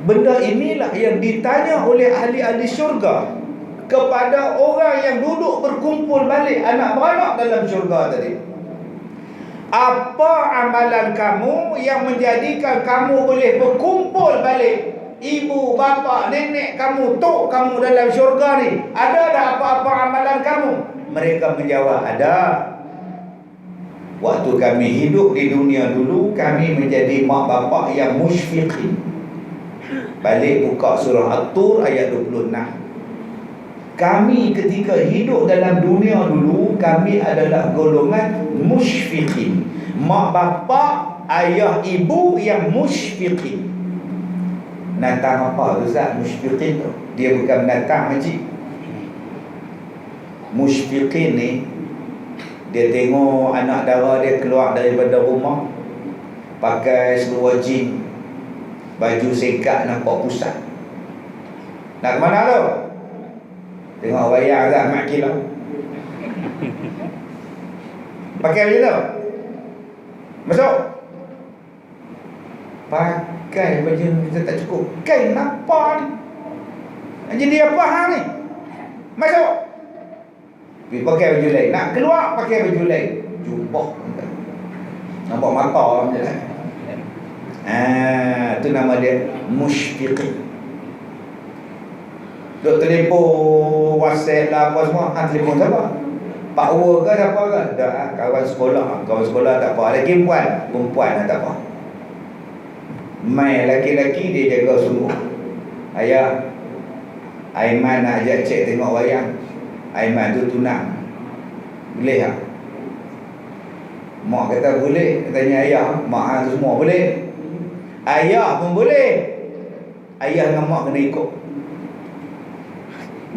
Benda inilah yang ditanya oleh ahli-ahli syurga kepada orang yang duduk berkumpul balik anak beranak dalam syurga tadi. Apa amalan kamu yang menjadikan kamu boleh berkumpul balik ibu, bapa, nenek kamu, tok kamu dalam syurga ni? Ada tak apa-apa amalan kamu? Mereka menjawab, ada. Waktu kami hidup di dunia dulu, kami menjadi mak bapak yang musyfiqin. Balik buka surah At-Tur ayat 26. Kami ketika hidup dalam dunia dulu, kami adalah golongan musyfiqin. Mak bapak, ayah ibu yang musyfiqin. Binatang apa tu Ustaz? Musyfiqin tu. Dia bukan binatang haji. Musyfiqin ni, dia tengok anak dara dia keluar daripada rumah pakai seluar jean, baju sekat nampak pusat. Nak ke mana tu? Tengok wayang Ustaz mak kilau. Pakai macam tu. Masuk. Pakai baju kita tak cukup. Kain apa ni? Jadi apa hang ni? Masuk. Pergi pakai baju lain. Nak keluar pakai baju lain. Jubah. Nampak mata macam tu. Tu nama dia musyfiqin. Duk telefon WhatsApp lah apa semua. Telefon siapa? Pak Ua ke siapa ke? Tak, kawan sekolah. Kawan sekolah tak apa. Lagi perempuan lah tak apa. Mai laki-laki dia jaga sungguh. Ayah, Aiman nak ajak cik tengok wayang. Aiman tu tunang. Boleh tak? Mak kata boleh. Tanya ayah, mak hang tu semua boleh. Ayah pun boleh. Ayah dengan mak kena ikut.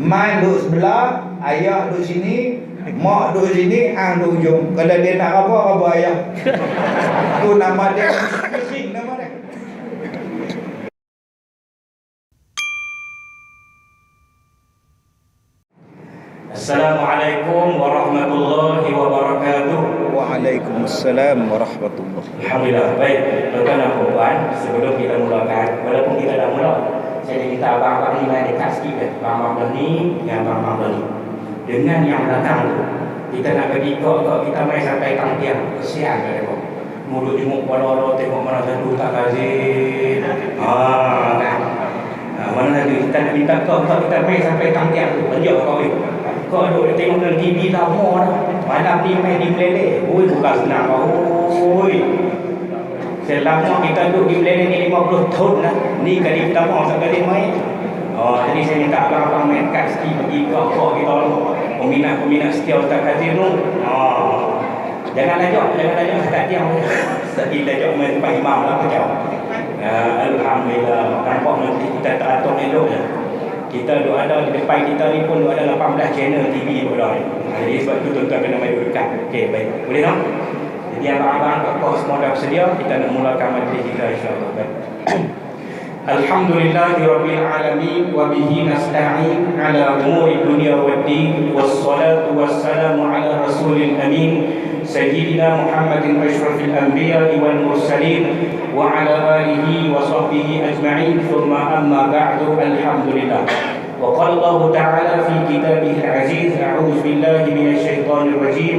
Man duduk sebelah, ayah duduk sini, mak duduk sini, hang duduk ujung. Kalau dia nak apa ayah. Tu nama dia musyfiqin, nama dia. Assalamualaikum warahmatullahi wabarakatuh. Waalaikumsalam warahmatullahi. Alhamdulillah. Baik, tuan-tuan dan puan, sebelum kita mulakan, walaupun kita dah mula, saya minta abang-abang ni main dekat sikit ke. Abang-abang ni, yang abang-abang ni. Dengan yang datang tu, kita nak bagi kok kita main sampai tang tiang. Kesian kat dia. Mulut jenguk bola-bola tengok mana satu tak lazim. Kan. Mana lagi kita nak minta kok kita main sampai tang tiang tu. Kerja kau ni. Kau duduk tengok dalam TV lama dah. Malam ni main di Meleleh. Oi, bukan senang kau. Oi. Selama kita duduk di Meleleh ni 50 tahun dah. Ni kali pertama sekali main. Jadi saya minta abang-abang main kat sikit bagi kau kita peminat-peminat setia Ustaz Kazim tu. Jangan lajak tak diam. Sekali lajak main tempat imam lah macam. Alhamdulillah. Nampak nanti kita teratur elok je. Kita duk ada di depan kita ni pun duk ada 18 channel TV pula ni. Jadi sebab tu tuan-tuan kena main duduk dekat. Okey, baik. Boleh tak? Jadi abang-abang kau semua dah bersedia, kita nak mulakan majlis kita insya-Allah. Baik. Alhamdulillahirabbil alamin wa bihi nasta'in ala umuri dunya waddin wassalatu wassalamu ala rasulil amin sayyidina Muhammadin asyrafil anbiya'i wal mursalin wa ala alihi wa sahbihi ajma'in thumma amma ba'du. Alhamdulillah. Wa qala Allah ta'ala fi kitabihil aziz a'udzu billahi minasy syaithanir rajim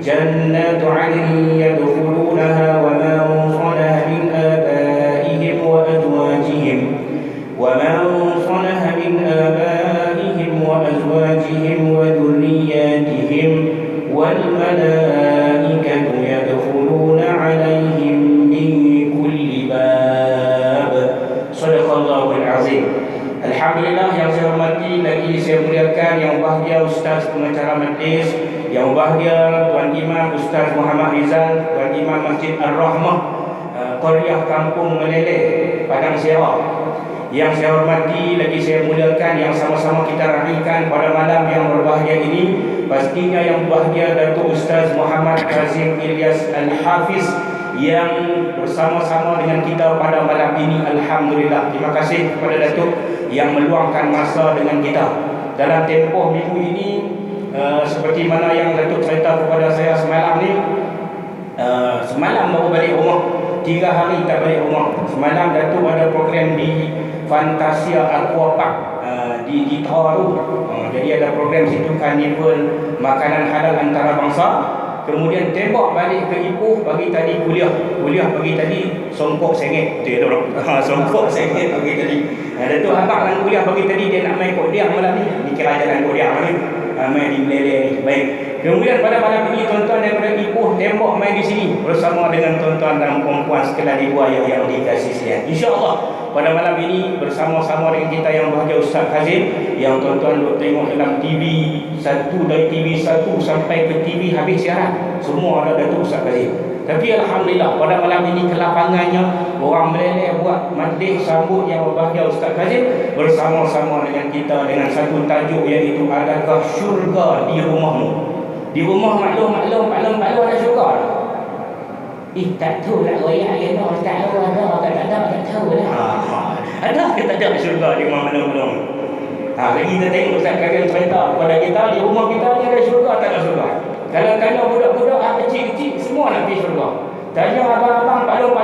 jannatu 'adnin yadkhulunaha wa man salaha min abaihim wa azwajihim wa man salaha min abaihim wa azwajihim wa dhurriyyatihim wal malaikatu yadkhuluna 'alaihim min kulli bab. Shadaqallahul azim. Alhamdulillah, yang saya hormati lagi saya muliakan yang bahagia Ustaz pengacara majlis, yang bahagia Tuan Imam Ustaz Muhammad Rizal, Tuan Imam Masjid Ar-Rahmah, Qaryah Kampung Meleleh, Padang Serah. Yang saya hormati lagi saya muliakan yang sama-sama kita raikan pada malam yang berbahagia ini, pastinya yang bahagia Datuk Ustaz Muhammad Kazim Ilyas Al-Hafiz yang bersama-sama dengan kita pada malam ini. Alhamdulillah. Terima kasih kepada Datuk yang meluangkan masa dengan kita dalam tempoh minggu ini. Seperti mana yang Datuk cerita kepada saya semalam ni, semalam baru balik rumah, 3 hari tak balik rumah. Semalam Datuk ada program di Fantasia Aquapark di Toa tu. Jadi ada program situ, karnival makanan halal antarabangsa. Kemudian tembak balik ke Ipoh, pagi tadi kuliah pagi tadi songkok sengit tu ya orang. Songkok sengit pagi tadi. Ada tu abang kan kuliah pagi tadi, dia nak main kodiang malam ni kerajaan kodiang ni, main di Meleleh ni. Baik, kemudian pada malam ini tuan-tuan daripada Ipoh tembak main di sini bersama dengan tuan-tuan dan puan-puan sekalian ibu ayah yang dikasihi sekalian. InsyaAllah pada malam ini bersama-sama dengan kita yang bahagia Ustaz Kazim, yang tuan-tuan duk tengok dalam TV 1, dari TV 1 sampai ke TV habis siaran, semua ada Datuk Ustaz Kazim. Tapi alhamdulillah pada malam ini kelapangannya orang Meleleh buat majlis sambut yang berbahagia Ustaz Kazim bersama-sama dengan kita dengan satu tajuk, iaitu adakah syurga di rumahmu? Di rumah maklum ada syurga. Tak tahu nak royak dia no, tak tahu tak tahu lah. Ada ke tak ada syurga di rumah maklum? Lagi kita tengok Ustaz Kazim cerita kepada kita, di rumah kita ni ada syurga tak ada syurga. Kalau tanya budak-budak kecil-kecil, semua nak pergi syurga. Tanya abang-abang, palung,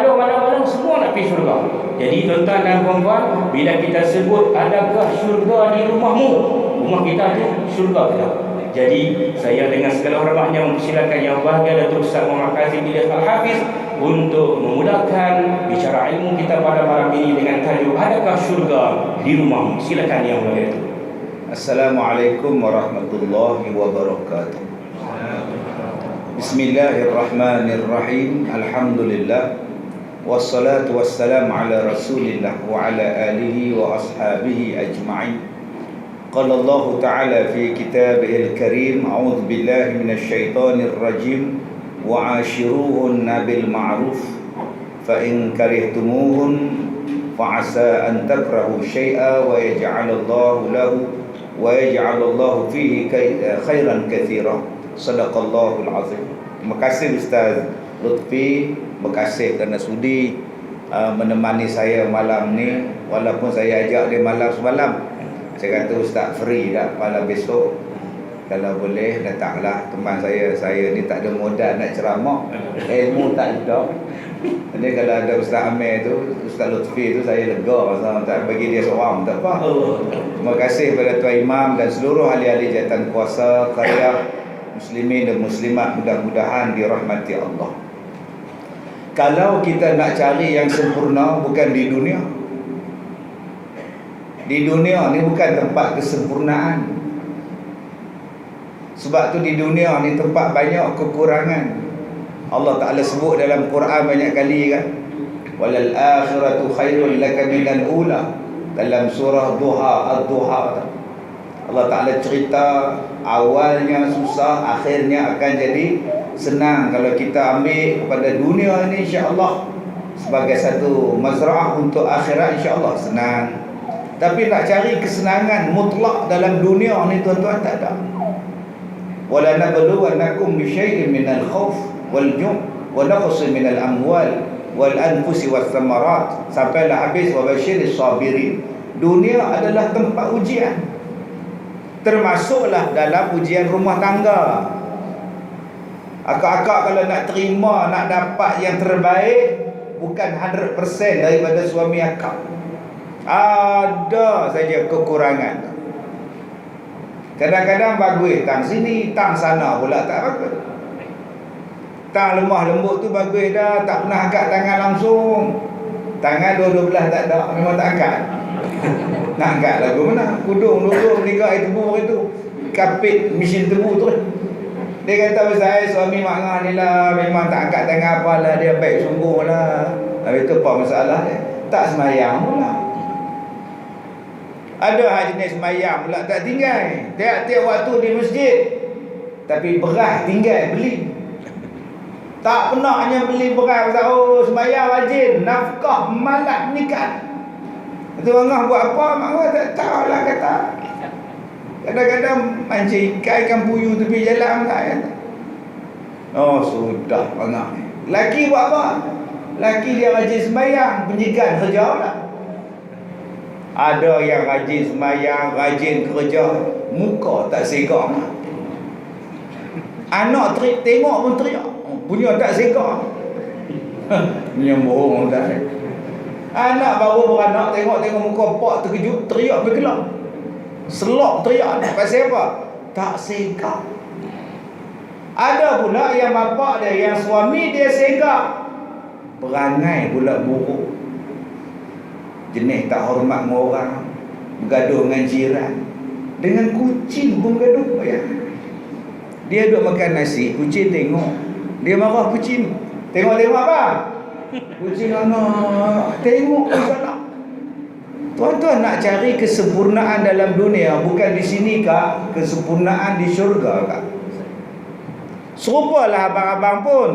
semua nak pergi syurga. Jadi tuan-tuan dan puan-puan, bila kita sebut adakah syurga di rumahmu, rumah kita tu syurga kita. Jadi saya dengan segala hormatnya mempersilakan yang bahagia Datuk Ustaz Muhammad Kazim Ilyas Al-Hafiz untuk memudahkan bicara ilmu kita pada malam ini dengan tajuk adakah syurga di rumahmu. Silakan yang bahagia. Assalamualaikum warahmatullahi wabarakatuh. Bismillahirrahmanirrahim. Alhamdulillah. Wassalatu wassalamu ala Rasulillah wa ala alihi wa ashabihi ajma'in. Qala Allah Ta'ala fi kitabihil karim, a'udzu billahi minasyaitonir rajim, wa 'ashiruhunna bil ma'ruf fa in karihtumuhun fa 'asa an takrahu syai'a wa yaj'alallahu fihi khairan katsira. Sadaqallahul azim. Terima kasih Ustaz Lutfi, terima kasih kerana sudi menemani saya malam ni, walaupun saya ajak dia malam semalam. Saya kata Ustaz free dah malam besok, kalau boleh datanglah teman saya ni tak ada modal nak ceramah, ilmu tak ada. Jadi kalau ada Ustaz Amir tu, Ustaz Lutfi tu, saya lega pasal tak bagi dia seorang, tak apa. Terima kasih kepada Tuan Imam dan seluruh ahli-ahli jawatan kuasa karya muslimin dan muslimat, mudah-mudahan dirahmati Allah. Kalau kita nak cari yang sempurna, bukan di dunia. Di dunia ni bukan tempat kesempurnaan. Sebab tu di dunia ni tempat banyak kekurangan. Allah Ta'ala sebut dalam Quran banyak kali kan, walal akhiratu khairul laka minal ula, dalam surah Duha, Ad-Duha. Allah Ta'ala cerita awalnya susah, akhirnya akan jadi senang kalau kita ambil pada dunia ini, insya-Allah sebagai satu mazra'ah untuk akhirat, insya-Allah senang. Tapi nak cari kesenangan mutlak dalam dunia ni tuan-tuan tak ada. Wala nabluwannakum bi syai'in minal khauf wal ju' wa naqsin minal amwal wal anfusi was thamarat, sampailah habis wa basyiris sabirin. Dunia adalah tempat ujian, termasuklah dalam ujian rumah tangga. Akak-akak kalau nak terima, nak dapat yang terbaik, bukan 100% daripada suami akak. Ada saja kekurangan. Kadang-kadang bagus tang sini, tang sana pula tak bagus. Tang lemah lembut tu bagus dah, tak pernah angkat tangan langsung. Tangan dua-dua belah tak ada, memang tak angkat. Nak angkat lagu mana? Kudung duduk tiga air tebu itu, kapit mesin tebu tu. Dia kata saya suami mak ni lah, memang tak angkat tangan apalah, dia baik sungguh lah. Habis tu apa masalah dia? Tak semayang pula. Ada hal jenis semayang pula tak tinggal. Tiap-tiap waktu di masjid, tapi beras tinggal beli. Tak pernah hanya beli beras. Oh, semayang rajin, nafkah malah nikah. Itu orang buat apa? Mak tak tahu lah kata. Kadang-kadang mancing ikan, ikan puyuh tepi jalan kan. Oh sudah orang ni. Laki buat apa? Laki dia rajin sembahyang, penjikan kerja lah. Ada yang rajin sembahyang, rajin kerja, muka tak segak. Anak tengok pun teriak, punya tak segak. Punya bohong dah. Anak baru beranak tengok-tengok muka pak terkejut, teriak bergelak. Selok teriak. Pasal apa? Tak segak. Ada pula yang bapak dia, yang suami dia segak, perangai pula buruk, jenis tak hormat dengan orang, bergaduh dengan jiran, dengan kucing pun bergaduh ya. Dia duduk makan nasi, kucing tengok, dia marah kucing. Tengok-tengok apa? Kucing anak tengok salah. Tuan-tuan nak cari kesempurnaan dalam dunia, bukan di sini kak, kesempurnaan di syurga kak. Serupalah abang-abang pun.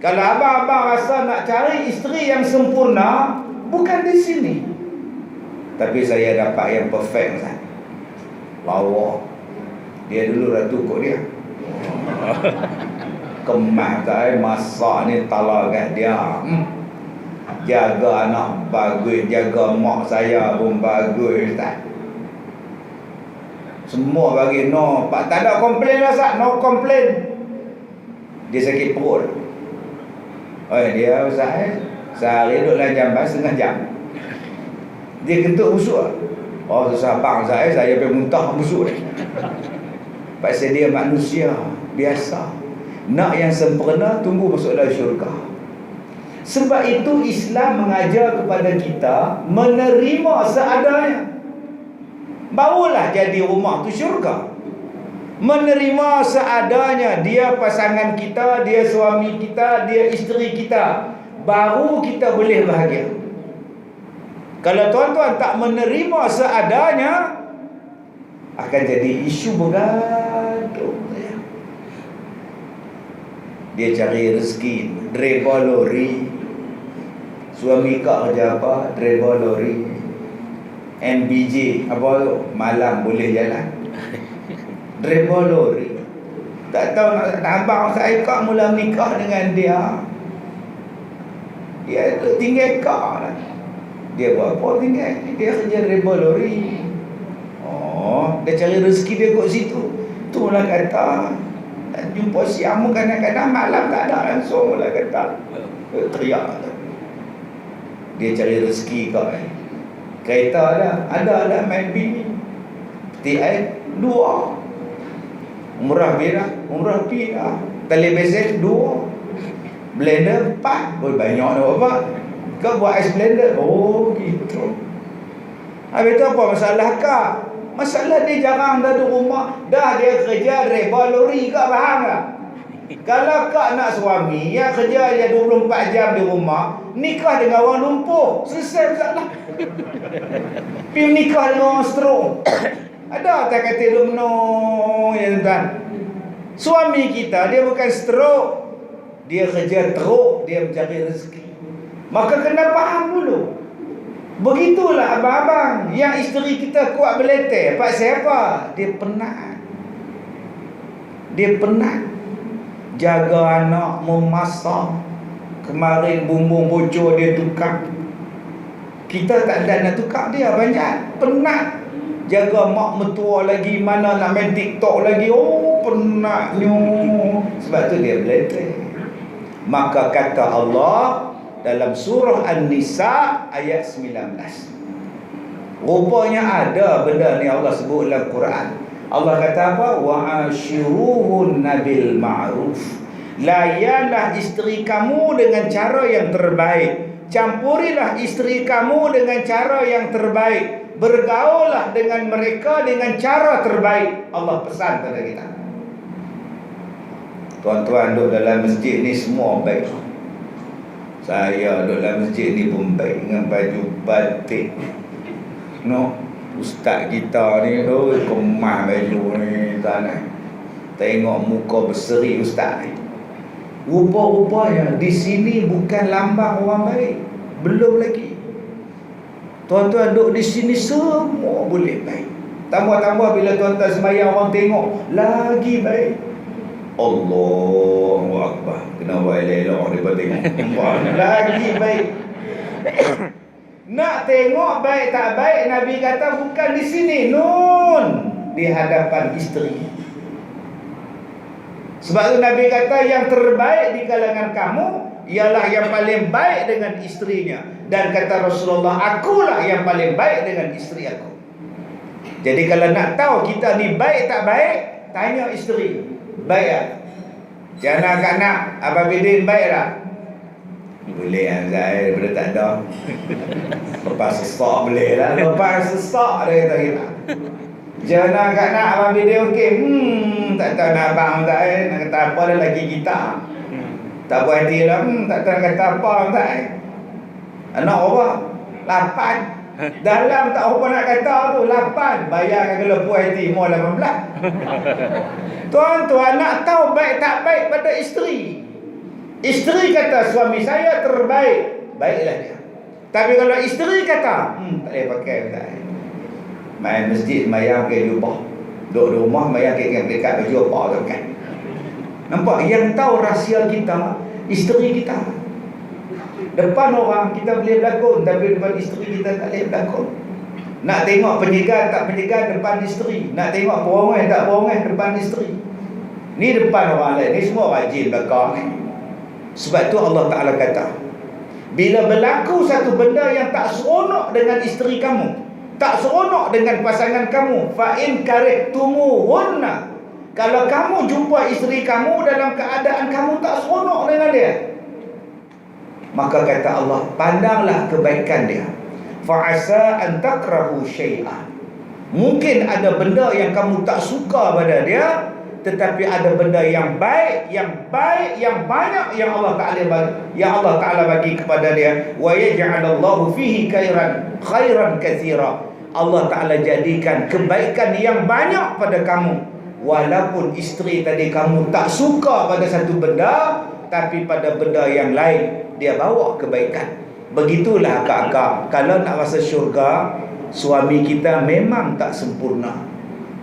Kalau abang-abang rasa nak cari isteri yang sempurna, bukan di sini. Tapi saya dapat yang perfect kan. Lawa. Dia dulu ratu kok dia. Kemas tak masak ni talagat dia. Jaga anak bagus, jaga mak saya pun bagus tak. Semua bagi no, pak tak ada komplain lah sat, no komplain. Dia sakit perut. Oh dia Ustaz sehari duduk dalam jamban setengah jam. Dia kentut busuk. Oh susah bang saya pergi muntah busuk ni. Pasal dia manusia biasa. Nak yang sempurna, tunggu masuk dalam syurga. Sebab itu Islam mengajar kepada kita menerima seadanya. Barulah jadi rumah tu syurga. Menerima seadanya. Dia pasangan kita, dia suami kita, dia isteri kita, baru kita boleh bahagia. Kalau tuan-tuan tak menerima seadanya, akan jadi isu bergaduh. Dia cari rezeki, driver lori. Suami kak kerja apa? Driver lori. MBJ apa tu? Malam boleh jalan. Driver lori. Tak tahu nak abang saya kak mula menikah dengan dia. Dia tinggal kak lah. Dia buat apa tinggal? Dia kerja driver lori. Oh, dia cari rezeki dia kat situ. Itulah kata jumpa siamu kadang-kadang malam tak ada langsung lah kata. Teriak. Dia cari rezeki kau. Kereta ada lah main bini. TI 2. Umrah pirah. Televisen 2. Blender 4. Oh banyak dah apa? Kau buat ais blender. Oh gitu. Habis tu apa masalah kak? Masalah dia jarang dah di rumah. Dah dia kerja driver lori kak, faham tak? Kalau kak nak suami yang kerja dia 24 jam di rumah, nikah dengan orang lumpuh, selesai masalah. Pergi nikah dengan orang stroke. Ada tak kata lumno ya tuan? Suami kita dia bukan stroke, dia kerja teruk, dia mencari rezeki. Maka kena faham dulu. Begitulah abang-abang. Yang isteri kita kuat beleteh, pak siapa? Dia penat. Dia penat. Jaga anak, memasak. Kemarin bumbung bocor dia tukar. Kita tak ada nak tukar dia, banyak. Penat. Jaga mak mertua lagi, mana nak main TikTok lagi. Oh penatnya. Sebab tu dia beleteh. Maka kata Allah dalam surah An-Nisa ayat 19. Rupanya ada benda ni Allah sebut dalam Quran. Allah kata apa? Wa'ashiruhun nabil ma'ruf. Layanlah isteri kamu dengan cara yang terbaik. Campurilah isteri kamu dengan cara yang terbaik. Bergaullah dengan mereka dengan cara terbaik. Allah pesan pada kita. Tuan-tuan duduk dalam masjid ni semua baik. Saya duduk dalam masjid ni pun baik dengan baju batik. No, ustaz kita ni kemas baju ni tanah. Tengok muka berseri ustaz ni. Rupa-rupanya di sini bukan lambang orang baik. Belum lagi. Tuan-tuan duduk di sini semua boleh baik. Tambah-tambah bila tuan-tuan sembahyang orang tengok lagi baik. Allahu Akbar. Kenapa elok-elok dia tengok. Lagi baik. Nak tengok baik tak baik, Nabi kata bukan di sini, nun, di hadapan isteri. Sebab tu Nabi kata yang terbaik di kalangan kamu ialah yang paling baik dengan isterinya. Dan kata Rasulullah, akulah yang paling baik dengan isteri aku. Jadi kalau nak tahu kita ni baik tak baik, tanya isteri. Baik tak? Jangan nak Abang Bidin baik tak? Boleh kan saya, daripada tak ada. Lepas sesak boleh lah. Lepas sesak dia kata kita. Jangan nak Abang Bidin okey. Tak tahu nak abang tak nak kata apa dah lagi kita. Tak puas hati lah. Tak tahu nak kata apa tak. Anak apa? 8. Dalam tak apa nak kata tu 8. Bayarkan kalau puas hati mau 18. Tuan-tuan nak tahu baik tak baik pada isteri. Isteri kata suami saya terbaik, baiklah dia. Tapi kalau isteri kata tak boleh pakai tak. Main masjid mayang ke jubah. Duduk di rumah mayang ke dekat baju apa tu kan. Nampak yang tahu rahsia kita isteri kita. Depan orang kita boleh berlakon, tapi depan isteri kita tak boleh berlakon. Nak tengok penyegar tak penyegar depan isteri. Nak tengok perongai tak perongai depan isteri. Ni depan orang lain. Ni semua rajin belakang ni. Sebab tu Allah Ta'ala kata, bila berlaku satu benda yang tak seronok dengan isteri kamu, tak seronok dengan pasangan kamu, fa'in karihtumuhunna, kalau kamu jumpa isteri kamu dalam keadaan kamu tak seronok dengan dia, maka kata Allah, pandanglah kebaikan dia. Fa'asa an takrahu syai'an, mungkin ada benda yang kamu tak suka pada dia, tetapi ada benda yang baik, yang banyak yang Allah Ta'ala bagi kepada dia. Wa yaj'alallahu fihi khairan katsira, Allah Ta'ala jadikan kebaikan yang banyak pada kamu. Walaupun isteri tadi kamu tak suka pada satu benda, tapi pada benda yang lain dia bawa kebaikan. Begitulah akak-akak, kalau nak rasa syurga, suami kita memang tak sempurna,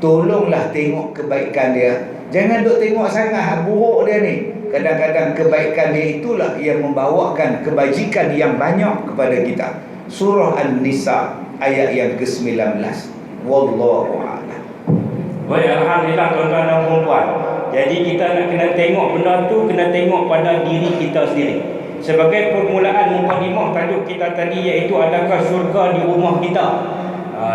tolonglah tengok kebaikan dia. Jangan duk tengok sangat buruk dia ni. Kadang-kadang kebaikan dia itulah yang membawakan kebajikan yang banyak kepada kita. Surah An-Nisa ayat yang ke-19. Wallahu a'lam. Baik, alhamdulillah tuan-tuan dan puan-puan. Jadi kita nak kena tengok benda tu, kena tengok pada diri kita sendiri. Sebagai permulaan mukadimah tajuk kita tadi, iaitu adakah syurga di rumah kita.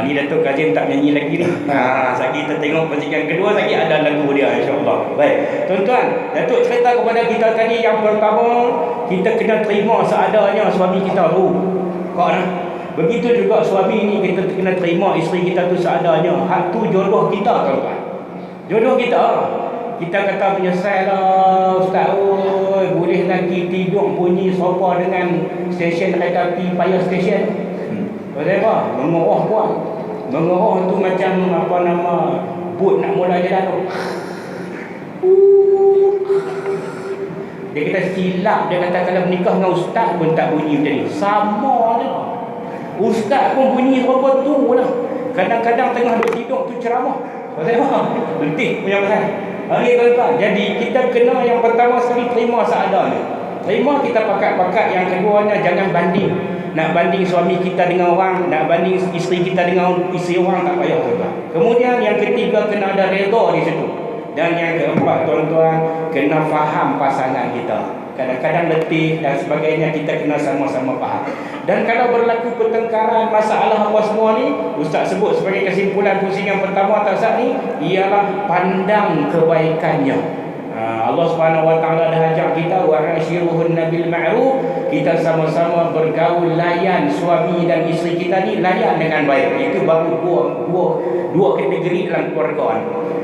Ni Datuk Kazim tak nyanyi lagi ni. Lagi kita tengok percikan kedua, lagi ada lagu dia, insya-Allah. Baik, tuan-tuan, Datuk cerita kepada kita tadi yang pertama, kita kena terima seadanya suami kita tu. Kau nah. Begitu juga suami ni kita kena terima isteri kita tu seadanya. Hak tu jodoh kita, tuan-tuan. Jodoh kita. Kita kata menyesal lah Ustaz, boleh lagi tidur bunyi sofa dengan stesen kereta api Fire Station. Pasal apa? Mengeroh puan. Mengeroh tu macam apa nama, boot nak mula jalan tu. Dia kata silap, dia kata kalau menikah dengan ustaz pun tak bunyi macam ni. Sama je. Ustaz pun bunyi apa tu lah. Kadang-kadang tengah duduk tidur tu ceramah. Pasal apa? Letih punya pasal. Hari tuan-tuan, jadi kita kena yang pertama sekali terima seadanya. Terima, kita pakat-pakat. Yang keduanya jangan banding. Nak banding suami kita dengan orang, nak banding isteri kita dengan isteri orang, tak payah tuan-tuan. Kemudian yang ketiga, kena ada redha di situ. Dan yang keempat tuan-tuan, kena faham pasangan kita. Kadang-kadang letih dan sebagainya, kita kena sama-sama faham. Dan kalau berlaku pertengkaran, masalah apa semua ni, Ustaz sebut sebagai kesimpulan pusingan pertama atas ni, ialah pandang kebaikannya. Allah Subhanahu Wa Taala dah ajak kita, wa ashiruhunna bil ma'ruf, kita sama-sama bergaul, layan suami dan isteri kita ni, layan dengan baik. Itu baru dua kategori dalam keluarga.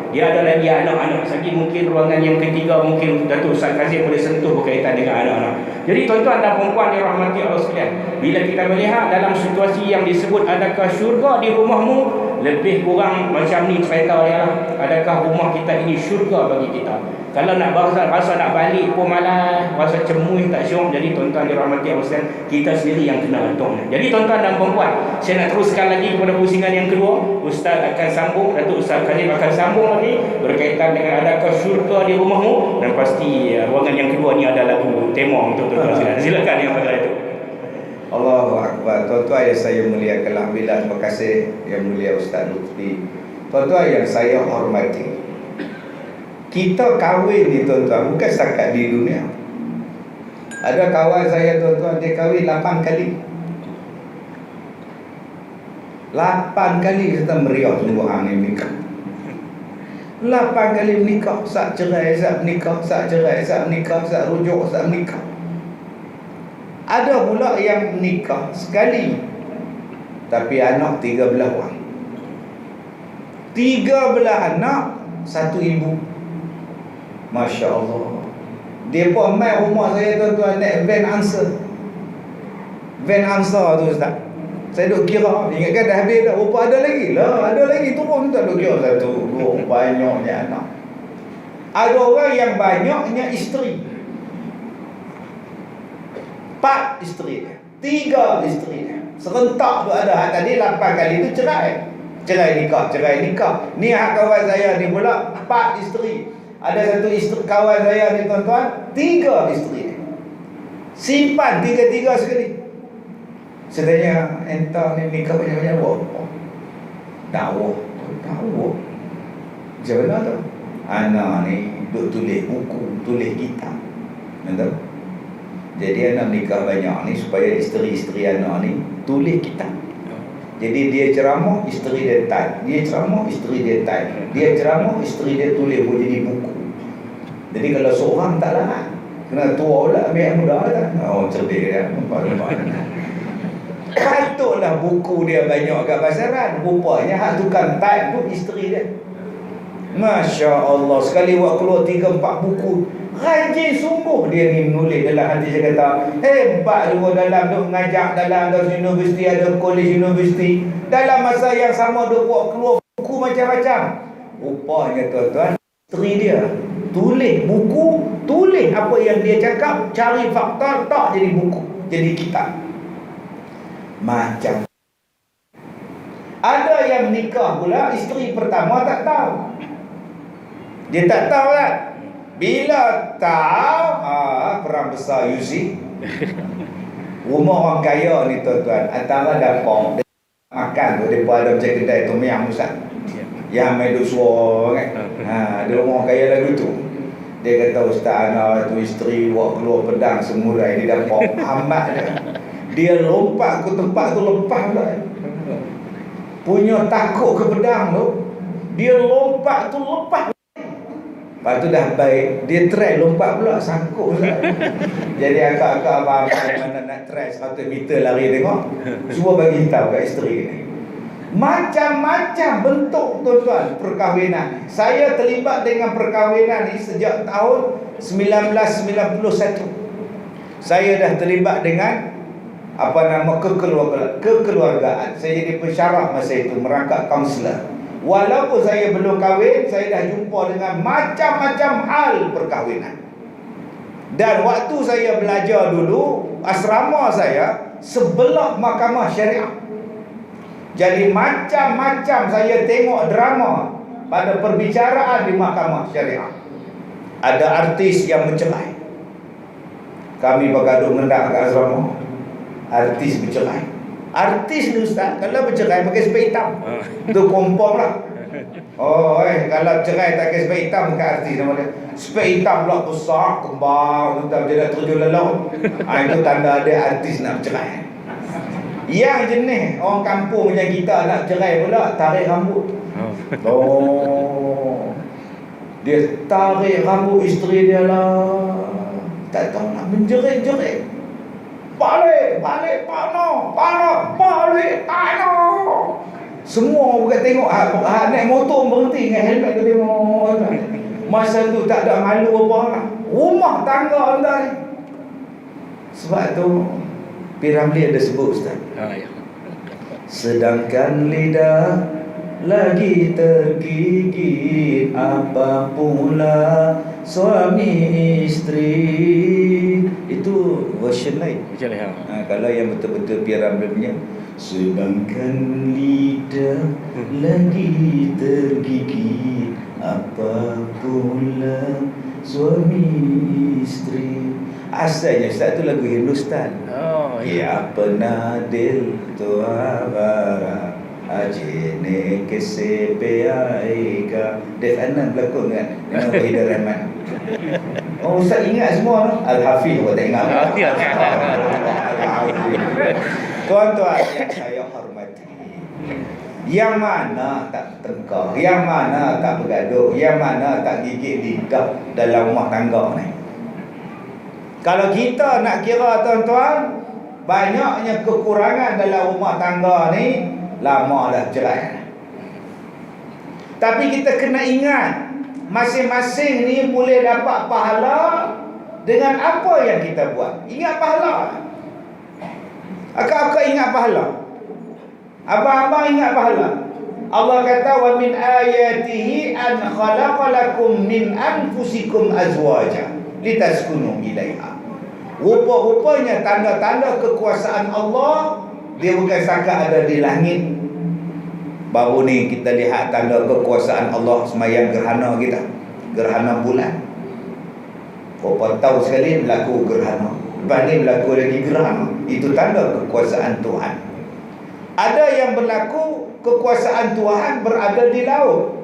Dia ada lagi anak-anak. Lagi mungkin ruangan yang ketiga, mungkin Datuk Ustaz Kazim boleh sentuh berkaitan dengan anak-anak. Jadi tuan-tuan dan puan-puan dirahmati Allah sekalian, bila kita melihat dalam situasi yang disebut adakah syurga di rumahmu, lebih kurang macam ni cerita dia lah. Adakah rumah kita ini syurga bagi kita? Kalau nak rasa nak balik pun malas, rasa cemuih tak syok. Jadi tuan-tuan dirahmati Allah sekalian, kita sendiri yang kena untung. Jadi tuan-tuan dan puan-puan, saya nak teruskan lagi kepada pusingan yang kedua. Ustaz akan sambung, Datuk Ustaz Kazim akan sambung lagi berkaitan dengan adakah syurga di rumahmu. Dan pasti ruangan yang kedua ni ada lagu tema untuk tuan-tuan sekalian. Silakan yang pada itu. Allahu Akbar. Tuan-tuan yang saya muliakan, alhamdulillah, terima kasih yang mulia Ustaz Lutfi. Tuan-tuan yang saya hormati, kita kahwin ni tuan-tuan bukan setakat di dunia. Ada kawan saya tuan-tuan, dia kahwin 8 kali. 8 kali kita meriah sungguh hang ni nikah. 8 kali menikah, sak cerai, sak menikah, sak cerai, sak menikah, sak rujuk, sak menikah. Ada pula yang menikah sekali tapi anak 13 orang. 13 anak, satu ibu. Masya Allah. Dia pun main rumah saya tuan-tuan, naik van answer. Van answer tu Ustaz. Saya duk kira, ingatkan dah habis dah. Rupa ada lagi lah, ada lagi turun. Tak duk kira satu, dua, banyaknya anak. Ada orang yang banyaknya isteri. 4 isteri dia, 3 isteri dia. Serentak tu ada. Hak tadi 8 kali tu cerai. Cerai nikah, cerai nikah. Ni hak kawan saya ni pula 4 isteri. Ada satu isteri kawan saya ni tuan-tuan, 3 isteri dia. Simpan 3-3 sekali. Saya tanya, entah ni nikah banyak-banyak buat apa? Dakwah. Macam mana tu? Anak ni duk tulis buku, tulis kitab. Betul? Jadi anak nikah banyak ni supaya isteri-isteri anak ni tulis kitab. Jadi dia ceramah, isteri dia type. Dia ceramah, isteri dia type. Dia ceramah, isteri dia tulis buat jadi buku. Jadi kalau seorang tak larat, kena tua pula ambil yang muda kan. Oh, cerdik dia. Patutlah buku dia banyak kat pasaran. Rupanya hak tukang type tu isteri dia. Masya Allah. Sekali buat keluar 3-4 buku. Rajin sungguh dia ni menulis. Dalam hati saya kata, hebat juga dalam duk mengajar dalam universiti, ada kolej universiti. Dalam masa yang sama dia buat keluar buku macam-macam. Rupanya tuan-tuan, isteri dia tulis buku, tulis apa yang dia cakap, cari fakta, tak jadi buku, jadi kitab. Macam ada yang nikah pula, isteri pertama tak tahu. Dia tak tahu kan. Bila tahu, perang besar you see. Rumah orang kaya ni tuan-tuan, antara dapur makan tu, mereka ada macam kedai tu yang Ustaz, yang main duk suara kan. Dia rumah orang kaya lagu tu. Dia kata, Ustaz anak tu isteri buat keluar pedang semurai di dapur. Hambat dia. Dia lompat ke tempat tu, lepas pula. Punya takut ke pedang tu, dia lompat tu lepas. Lepas tu dah baik, dia try lompat pula, sangkut pula. Jadi akak-akak abang mana nak try 100 meter lari tengok, semua bagi tahu kat isteri ni. Macam-macam bentuk tuan-tuan perkahwinan. Saya terlibat dengan perkahwinan ni sejak tahun 1991. Saya dah terlibat dengan kekeluargaan. Saya jadi pensyarah masa itu, merangkap kaunselor. Walaupun saya belum kahwin, saya dah jumpa dengan macam-macam hal perkahwinan. Dan waktu saya belajar dulu, asrama saya sebelah mahkamah syariah. Jadi macam-macam saya tengok drama pada perbicaraan di mahkamah syariah. Ada artis yang bercerai. Kami bergaduh mendak kat asrama. Artis bercerai. Artis ni Ustaz, kalau bercerai pakai spek hitam, tu confirm lah. Oh, kalau cerai tak pakai spek hitam, bukan artis nama dia. Spek hitam pula besar, kembang, entah dia dah terjun laut. Itu tanda ada artis nak bercerai. Yang jenis orang kampung macam kita nak cerai pula, tarik rambut. Oh, dia tarik rambut isteri dia lah. Tak tahu nak menjerit-jerit. Balik, balik, panah, balik, panah. Semua bukan tengok, naik motor berhenti dengan helmet tu tengok. Masa tu tak ada malu apa lah. Rumah tangga anda ni. Sebab tu Piramli ada sebut Ustaz. Sedangkan lidah lagi tergigit, apa pula suami isteri. Itu version lain. Kalau yang betul-betul Piramli punya, sedangkan lidah lagi tergigit, apa pula suami isteri. Asalnya Ustaz tu lagu Hindustan. Ya penadil tu abara ajene kese pe aega. Dev Anand berlakon kan dengan Wahidar Rahman. Oh, Ustaz ingat semua tu. Al-Hafiz pun tak ingat. Tuan-tuan yang saya hormati, yang mana tak tengkar, yang mana tak bergaduh, yang mana tak gigit lidah dalam rumah tangga ni. Kalau kita nak kira tuan-tuan, banyaknya kekurangan dalam rumah tangga ni, lama dah cerai. Tapi kita kena ingat, masing-masing ni boleh dapat pahala dengan apa yang kita buat. Ingat pahala. Akak-akak ingat pahala. Abang-abang ingat pahala. Allah kata wa min ayatihi an khalaqalakum min anfusikum azwaja litaskunu ilaiha. Rupa-rupanya tanda-tanda kekuasaan Allah, dia bukan setakat ada di langit. Baru ni kita lihat tanda kekuasaan Allah semayang gerhana kita, gerhana bulan. Berapa tahun sekali berlaku gerhana, lepas ni berlaku lagi gerhana. Itu tanda kekuasaan Tuhan. Ada yang berlaku kekuasaan Tuhan berada di laut.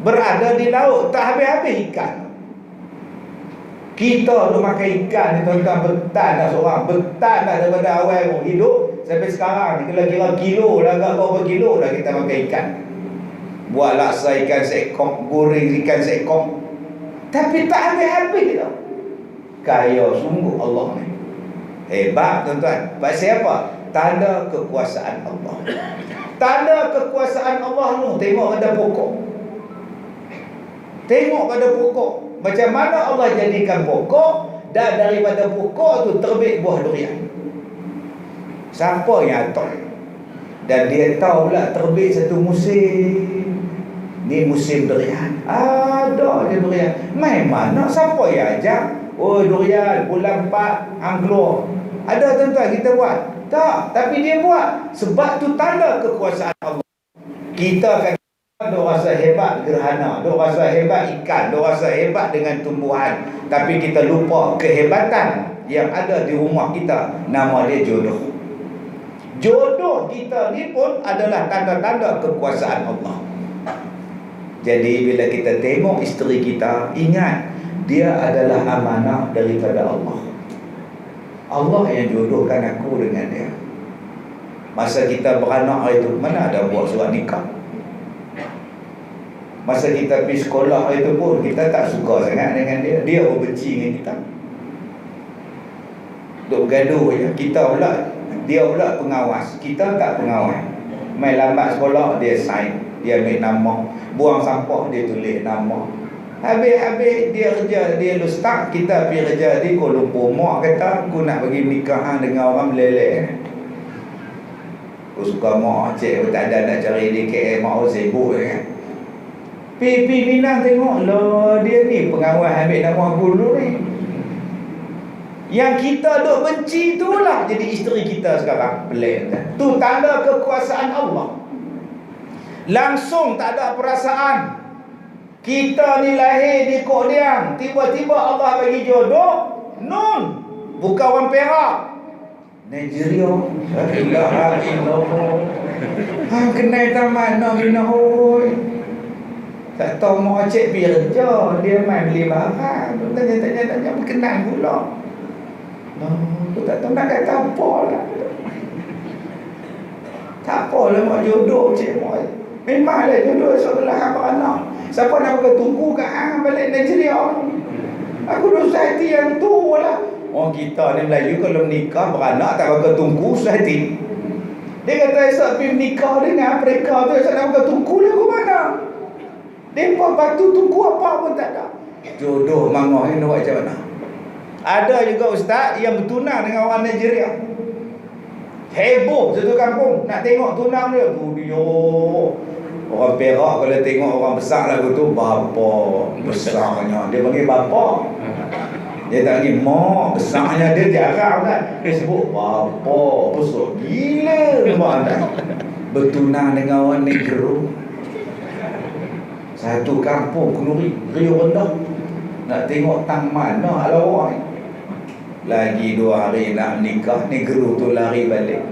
Berada di laut, tak habis-habis ikan. Kita tu makan ikan ni tuan-tuan, betan dah seorang, betan dah daripada awal hidup sampai sekarang ni. Kalau kira kilo dah, agak berapa kilo dah kita makan ikan. Buat laksa ikan seekor, goreng ikan seekor, tapi tak habis-habis kita. Kaya sungguh Allah ni. Hebat tuan-tuan. Pasal apa? Tanda kekuasaan Allah. Tanda kekuasaan Allah tu, tengok pada pokok. Tengok pada pokok. Macam mana Allah jadikan pokok, dan daripada pokok tu terbit buah durian. Siapa yang atur? Dan dia tahu pula terbit satu musim. Ni musim durian. Ada je durian. Main mana? Siapa yang ajak? Oh, durian bulan 4 Anglo. Ada tuan-tuan kita buat? Tak, tapi dia buat. Sebab tu tanda kekuasaan Allah. Kita akan dok rasa hebat gerhana, dok rasa hebat ikan, dok rasa hebat dengan tumbuhan, tapi kita lupa kehebatan yang ada di rumah kita, nama dia jodoh. Jodoh kita ni pun adalah tanda-tanda kekuasaan Allah. Jadi bila kita tengok isteri kita, ingat dia adalah amanah daripada Allah. Allah yang jodohkan aku dengan dia. Masa kita beranak itu, mana ada buat surat nikah? Masa kita pergi sekolah itu pun, kita tak suka sangat dengan dia. Dia pun benci dengan kita. Duk bergaduh je. Kita pula, dia pula pengawas, kita tak pengawas. Main lambat sekolah, dia sign, dia ambil nama. Buang sampah, dia tulis nama. Habis-habis dia kerja, dia lustak, kita pergi kerja di Kuala Lumpur. Mak kata, aku nak pergi nikahan dengan orang meleleh. Aku suka mak, cik, aku tak ada nak cari di KL, mak aku sibuk kan. Pergi Minang tengok lah, dia ni pengawal ambil nama aku dulu ni. Yang kita duk benci itulah jadi isteri kita sekarang. Pelik kan? Tu tanda kekuasaan Allah. Langsung tak ada perasaan. Kita ni lahir di Kok Diang, tiba-tiba Allah bagi jodoh. Nun, bukan orang Perak, Nigeria. La ilaha illallah. Hang kenal taman nak minah hoi. Tak tahu mak cik pergi kerja, dia main beli barang. Tanya berkenan pula. Aku tak tahu nak kata apa lah. Tak apalah mak jodoh cik mak. Memanglah jodoh sebelah abang anak. Siapa nak tunggu kat hang balik Nigeria? Aku dah hati yang tu lah. Orang kita ni Melayu kalau menikah beranak tak bakal tunggu hati. Dia kata esok pergi menikah dengan mereka tu, esok nak bakal tunggu lah ke mana? Mereka batu tunggu apa pun tak ada. Jodoh mangah ni nak buat macam mana? Ada juga ustaz yang bertunang dengan orang Nigeria. Heboh satu kampung nak tengok tunang dia. Tu dia. Orang Perak kalau tengok orang besar lagu tu, bapa besarnya. Dia panggil bapa. Dia tak panggil mak besarnya, dia jarang kan. Dia sebut bapa besar gila kan. Bertunang dengan orang Negro. Satu kampung Kenuri, Rio Rendah. Nak tengok tang mana ala orang. Lagi 2 hari nak nikah, Negro tu lari balik.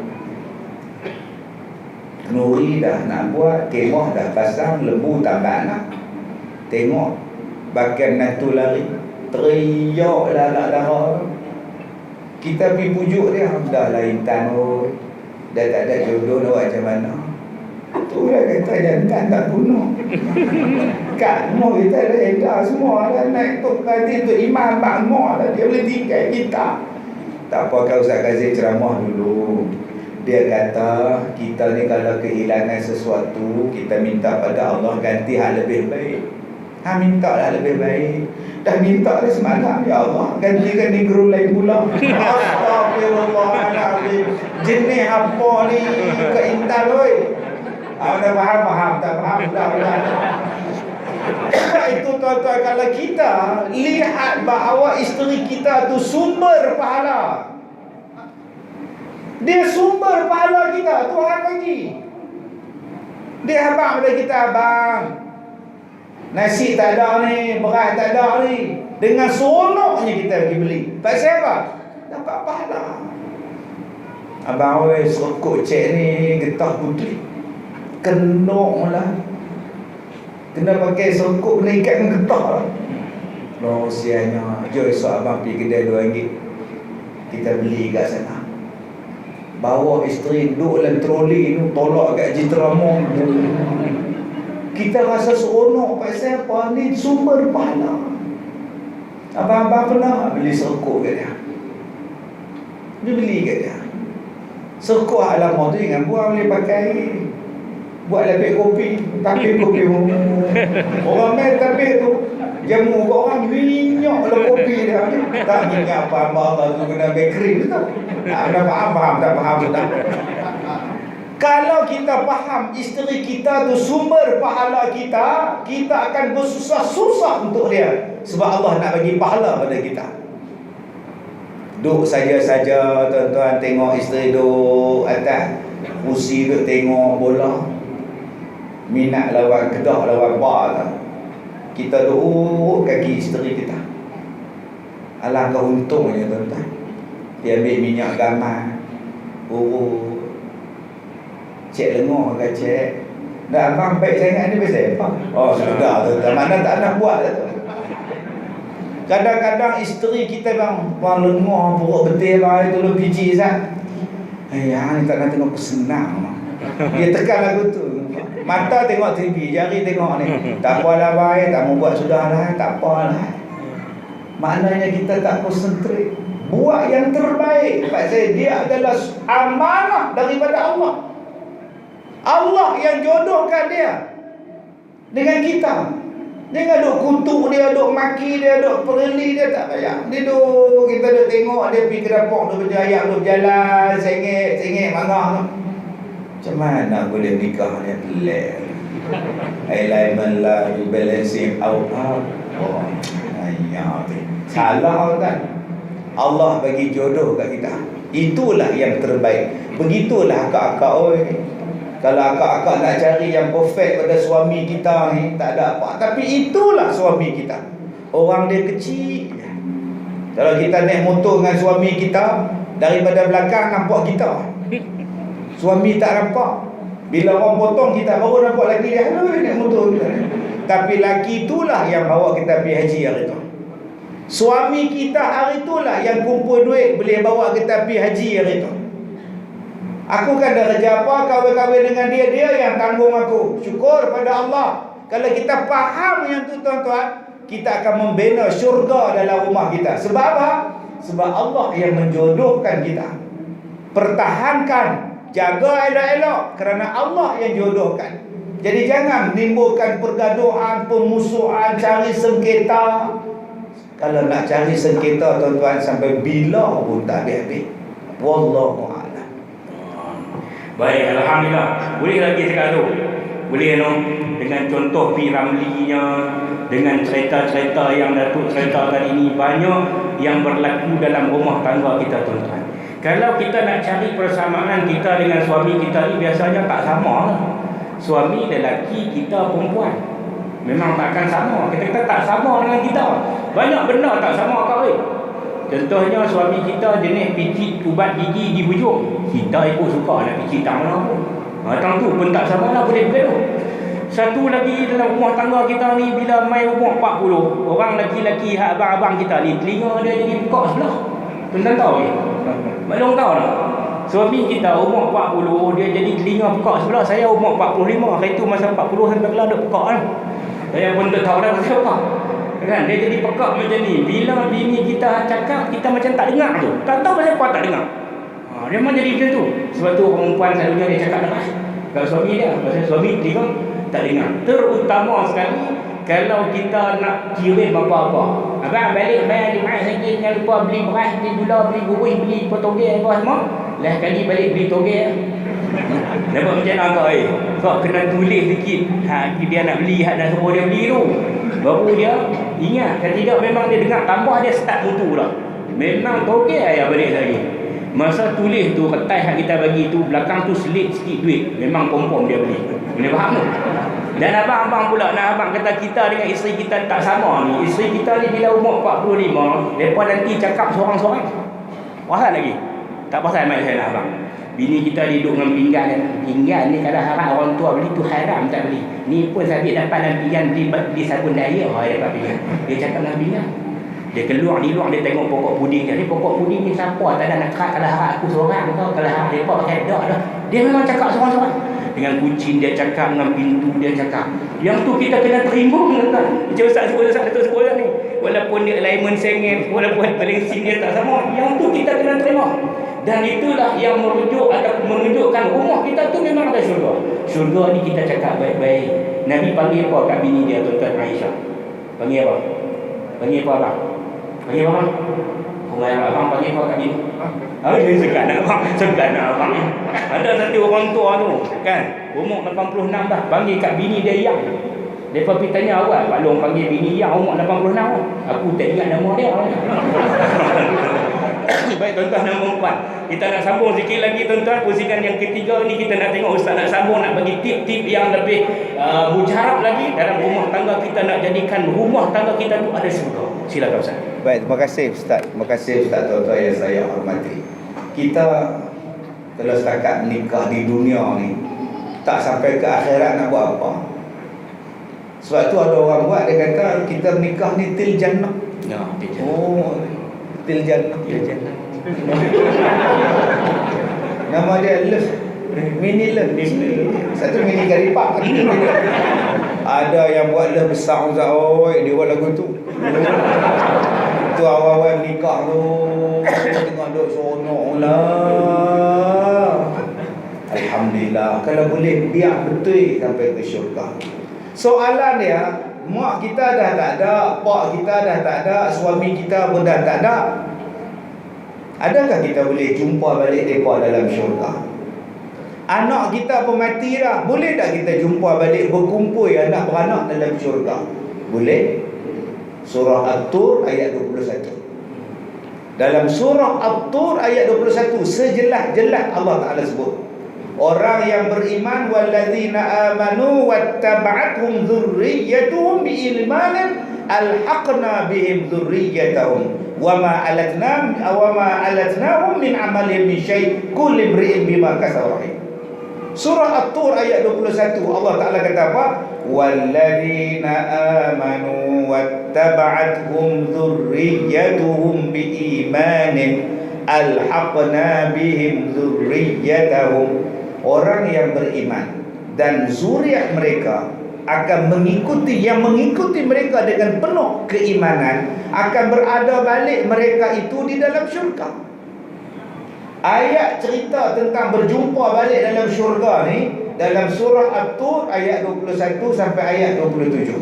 Kenuri dah nak buat, kemah dah pasang, lembu tambah nak. Tengok Bahkan natu lari, teriak lah anak darah. Kita pergi pujuk dia, dah lah intan oi, dah tak ada jodoh nak buat macam mana. Tu lah kata jantan tak bunuh. Kat rumah kita dah edah semua dah naik tu nanti tu imam makmur dah, dia boleh tinggal kita. Tak apa, kau Ustaz Kazim ceramah dulu. Dia kata kita ni kalau kehilangan sesuatu, kita minta pada Allah ganti hal lebih baik. Minta lah lebih baik. Dah minta dah semalam, ya Allah gantikan negro lain pula. Astagfirullahaladzim. Jenis apa ni keintan oi. Dah faham? Tak faham dah. Itu tuan-tuan, kalau kita lihat bahawa isteri kita tu sumber pahala, dia sumber pahala kita, Tuhan bagi. Dia abang pada kita, abang, nasi tak ada ni, beras tak ada ni, dengan seronoknya kita pergi beli. Pasal apa? Dapat pahala. Abang oi, serukut cek ni getah putih, kenok lah, kena pakai serukut, kena ikat dengan getah lah. Rahsianya, jom esok abang pergi kedai RM2, kita beli kat sana. Bawa isteri duduk dalam troli tu, tolak kat Jitramo. Kita rasa seronok. Pasal apa? Ni sumber pahala. Abang-abang pernah beli serukut kat dia? Dia beli kat dia. Serukut alamak tu ingat buang boleh pakai, buat lapik kopi. Tapik kopi orang main tapik tu, jamu kat orang, minyak lah kopi dia. Tak ingat apa-apa tu kena bakery tu. Tak faham, tak faham sudah. Kalau kita faham isteri kita tu sumber pahala kita, kita akan bersusah-susah untuk dia. Sebab Allah nak bagi pahala pada kita. Duduk saja-saja tuan-tuan, tengok isteri duduk atas kursi, duduk tengok bola, minat lawan Kedah, lawan Bar tu. Kita duduk kaki isteri kita. Alangkah untungnya tuan-tuan. Dia ambil minyak gamal, cek lengok ke cek. Dah abang baik sangat ni pasal apa? Oh sudah tuan-tuan, mana tak nak buat tu. Kadang-kadang isteri kita bang lengok buruk betul bang, itu lebih biji sat. Ni tak nak tengok kesenang. Dia tekan lagu tu. Mata tengok TV, jari tengok ni. Tak apalah bang, tak mau buat sudahlah, tak apalah. Maknanya kita tak konsentrate. Buat yang terbaik. Pasal dia adalah amanah daripada Allah. Allah yang jodohkan dia dengan kita. Jangan duk kutuk dia, duk maki dia, duk pereli dia, tak payah. Dia duk, kita duk tengok dia pergi ke dapur, duk berjaya, duk berjalan, sengit marah. Macam mana boleh nikah dia pelik. Alignment lah, balancing out. Salah kan. Allah bagi jodoh kat kita. Itulah yang terbaik. Begitulah akak-akak oi. Kalau akak-akak nak cari yang perfect pada suami kita ni, tak ada apa. Tapi itulah suami kita. Orang dia kecil. Kalau kita naik motor dengan suami kita, daripada belakang nampak kita. Suami tak nampak. Bila orang potong kita baru nampak laki dia, hello naik motor kita. Tapi laki itulah yang bawa kita pergi haji hari tu. Suami kita hari itulah yang kumpul duit boleh bawa kita pergi haji hari tu. Aku kan dah kerja apa, kahwin-kahwin dengan dia yang tanggung aku. Syukur pada Allah. Kalau kita faham yang tu tuan-tuan, kita akan membina syurga dalam rumah kita. Sebab apa? Sebab Allah yang menjodohkan kita. Pertahankan, jaga elok-elok, kerana Allah yang jodohkan. Jadi jangan menimbulkan pergaduhan, pemusuhan, cari sengketa. Kalau nak cari sengketa tuan-tuan, sampai bila pun tak habis-habis. Wallahu a'lam. Baik, alhamdulillah. Boleh lagi cakap tu? Boleh no? Dengan contoh P. Ramlinya, dengan cerita-cerita yang Datuk cerita tadi ini, banyak yang berlaku dalam rumah tangga kita tuan-tuan. Kalau kita nak cari persamaan kita dengan suami kita ni, biasanya tak sama lah. Suami lelaki, kita perempuan, memang takkan sama. Kita tak sama dengan kita. Banyak benda tak sama kau. Contohnya suami kita jenis picit ubat gigi di hujung, kita ikut suka nak picit tak mana pun. Macam tu pun tak sama lah, boleh bergaduh. Satu lagi dalam rumah tangga kita ni, bila mai umur 40, orang lelaki-lelaki hak abang-abang kita ni, telinga dia jadi pekak sebelah. Tuan-tuan tahu ni? Maklum tahu tak? Suami kita umur 40, dia jadi telinga pekak sebelah. Saya umur 45, hari tu masa 40 sampai kelar duk pekak kan. Saya pun tak tahu dah pasal apa. Kan? Dia jadi pekak macam ni. Bila bini kita cakap, kita macam tak dengar tu. Tak tahu pasal apa tak dengar. Dia memang jadi macam tu. Sebab tu perempuan selalunya dia cakap deras kat suami dia. Pasal suami telinga tak dengar. Terutama sekali kalau kita nak kirim apa-apa. Abang balik bayar Jumaat lagi, jangan lupa beli beras, beli gula, beli gurih, beli potongge apa semua. Lah kali balik beli toge. Dapat macam mana kau kau kena tulis sikit. Dia nak beli, nak suruh dia beli tu. Baru dia ingat. Kalau tidak memang dia dengar tambah, dia start mutu lah. Memang toge ayah balik lagi. Masa tulis tu, kertas yang kita bagi tu, belakang tu selit sikit duit. Memang confirm dia beli. Boleh faham tu? Dan abang-abang pula, nak abang kata kita dengan isteri kita tak sama ni. Isteri kita ni bila umur 45, mereka nanti cakap seorang-seorang. Pasal lagi? Tak pasal main saya nak abang. Bini kita duduk dengan pinggan. Pinggan ni kalau harap orang tua beli tu haram tak beli. Ni pun sabit dapat dalam pinggan, beli sabun daya. Dia dapat pinggan. Dia cakap dengan pinggan. Dia keluar di luar, dia tengok pokok puding dia. Ni pokok puding ni siapa tak ada nak kerat. Kalau harap aku seorang kau, kalau harap mereka pakai dak dah. Dia memang cakap seorang-seorang. Dengan kucing dia cakap, dengan pintu dia cakap. Yang tu kita kena terima kan. Macam Ustaz sebut, Ustaz Datuk sekolah ni. Walaupun dia alignment sengit, walaupun paling senior tak sama, yang tu kita kena terima. Dan itulah yang merujuk atau menunjukkan rumah kita tu memang ada syurga. Syurga ni kita cakap baik-baik. Nabi panggil apa kat bini dia, Tuan-tuan Aisyah? Panggil apa? Panggil apa abang? Panggil apa abang? Orang abang panggil apa kat bini? Dia sekat nak abang. Sekat nak abang. Ada satu orang tua tu kan, umur 86 dah, panggil kat bini dia yang. Mereka pergi tanya awal, Pak Long panggil bini yang umur 86. Aku tak ingat nama dia. Baik tuan-tuan dan puan, kita nak sambung sikit lagi tuan-tuan. Pusingan yang ketiga ni kita nak tengok Ustaz nak sambung, nak bagi tip-tip yang lebih mujarab lagi dalam rumah tangga kita, nak jadikan rumah tangga kita tu ada syurga. Silakan Ustaz. Baik, terima kasih Ustaz. Terima kasih Ustaz, tuan-tuan yang saya hormati. Kita kalau setakat menikah di dunia ni, tak sampai ke akhirat nak buat apa. Sebab tu ada orang buat, dia kata kita menikah ni til jannah. Ya, til jannah. Oh, til jannah. Til jannah. Nama dia Love. Mini Love. Satu mini garipak. Ada yang buat Love besar Ustaz. Oh, dia buat lagu tu. Tu awal-awal nikah tu, tengok duk seronok lah. Alhamdulillah. Kalau boleh biar betul sampai ke syurga. Soalan dia, mak kita dah tak ada, pak kita dah tak ada, suami kita pun dah tak ada. Adakah kita boleh jumpa balik mereka dalam syurga? Anak kita pun mati dah, boleh tak kita jumpa balik, berkumpul anak beranak dalam syurga? Boleh. Surah At-Tur ayat 21. Dalam surah At-Tur ayat 21 sejelas-jelas Allah Ta'ala sebut, orang yang beriman, walladzina amanu wattaba'athum dzurriyyatuhum biimanin alhaqna bihim dzurriyyatahum wama alatnahum min amalihim min syai' kullu imri'in bima kasaba. Surah At-Tur ayat 21, Allah Ta'ala kata apa? Walladzina amanu wattaba'athum dzurriyyatuhum biimanin alhaqna bihim dzurriyyatahum. Orang yang beriman dan zuriat mereka akan mengikuti mereka dengan penuh keimanan, akan berada balik mereka itu di dalam syurga. Ayat cerita tentang berjumpa balik dalam syurga ni dalam surah At-Tur ayat 21 sampai ayat 27.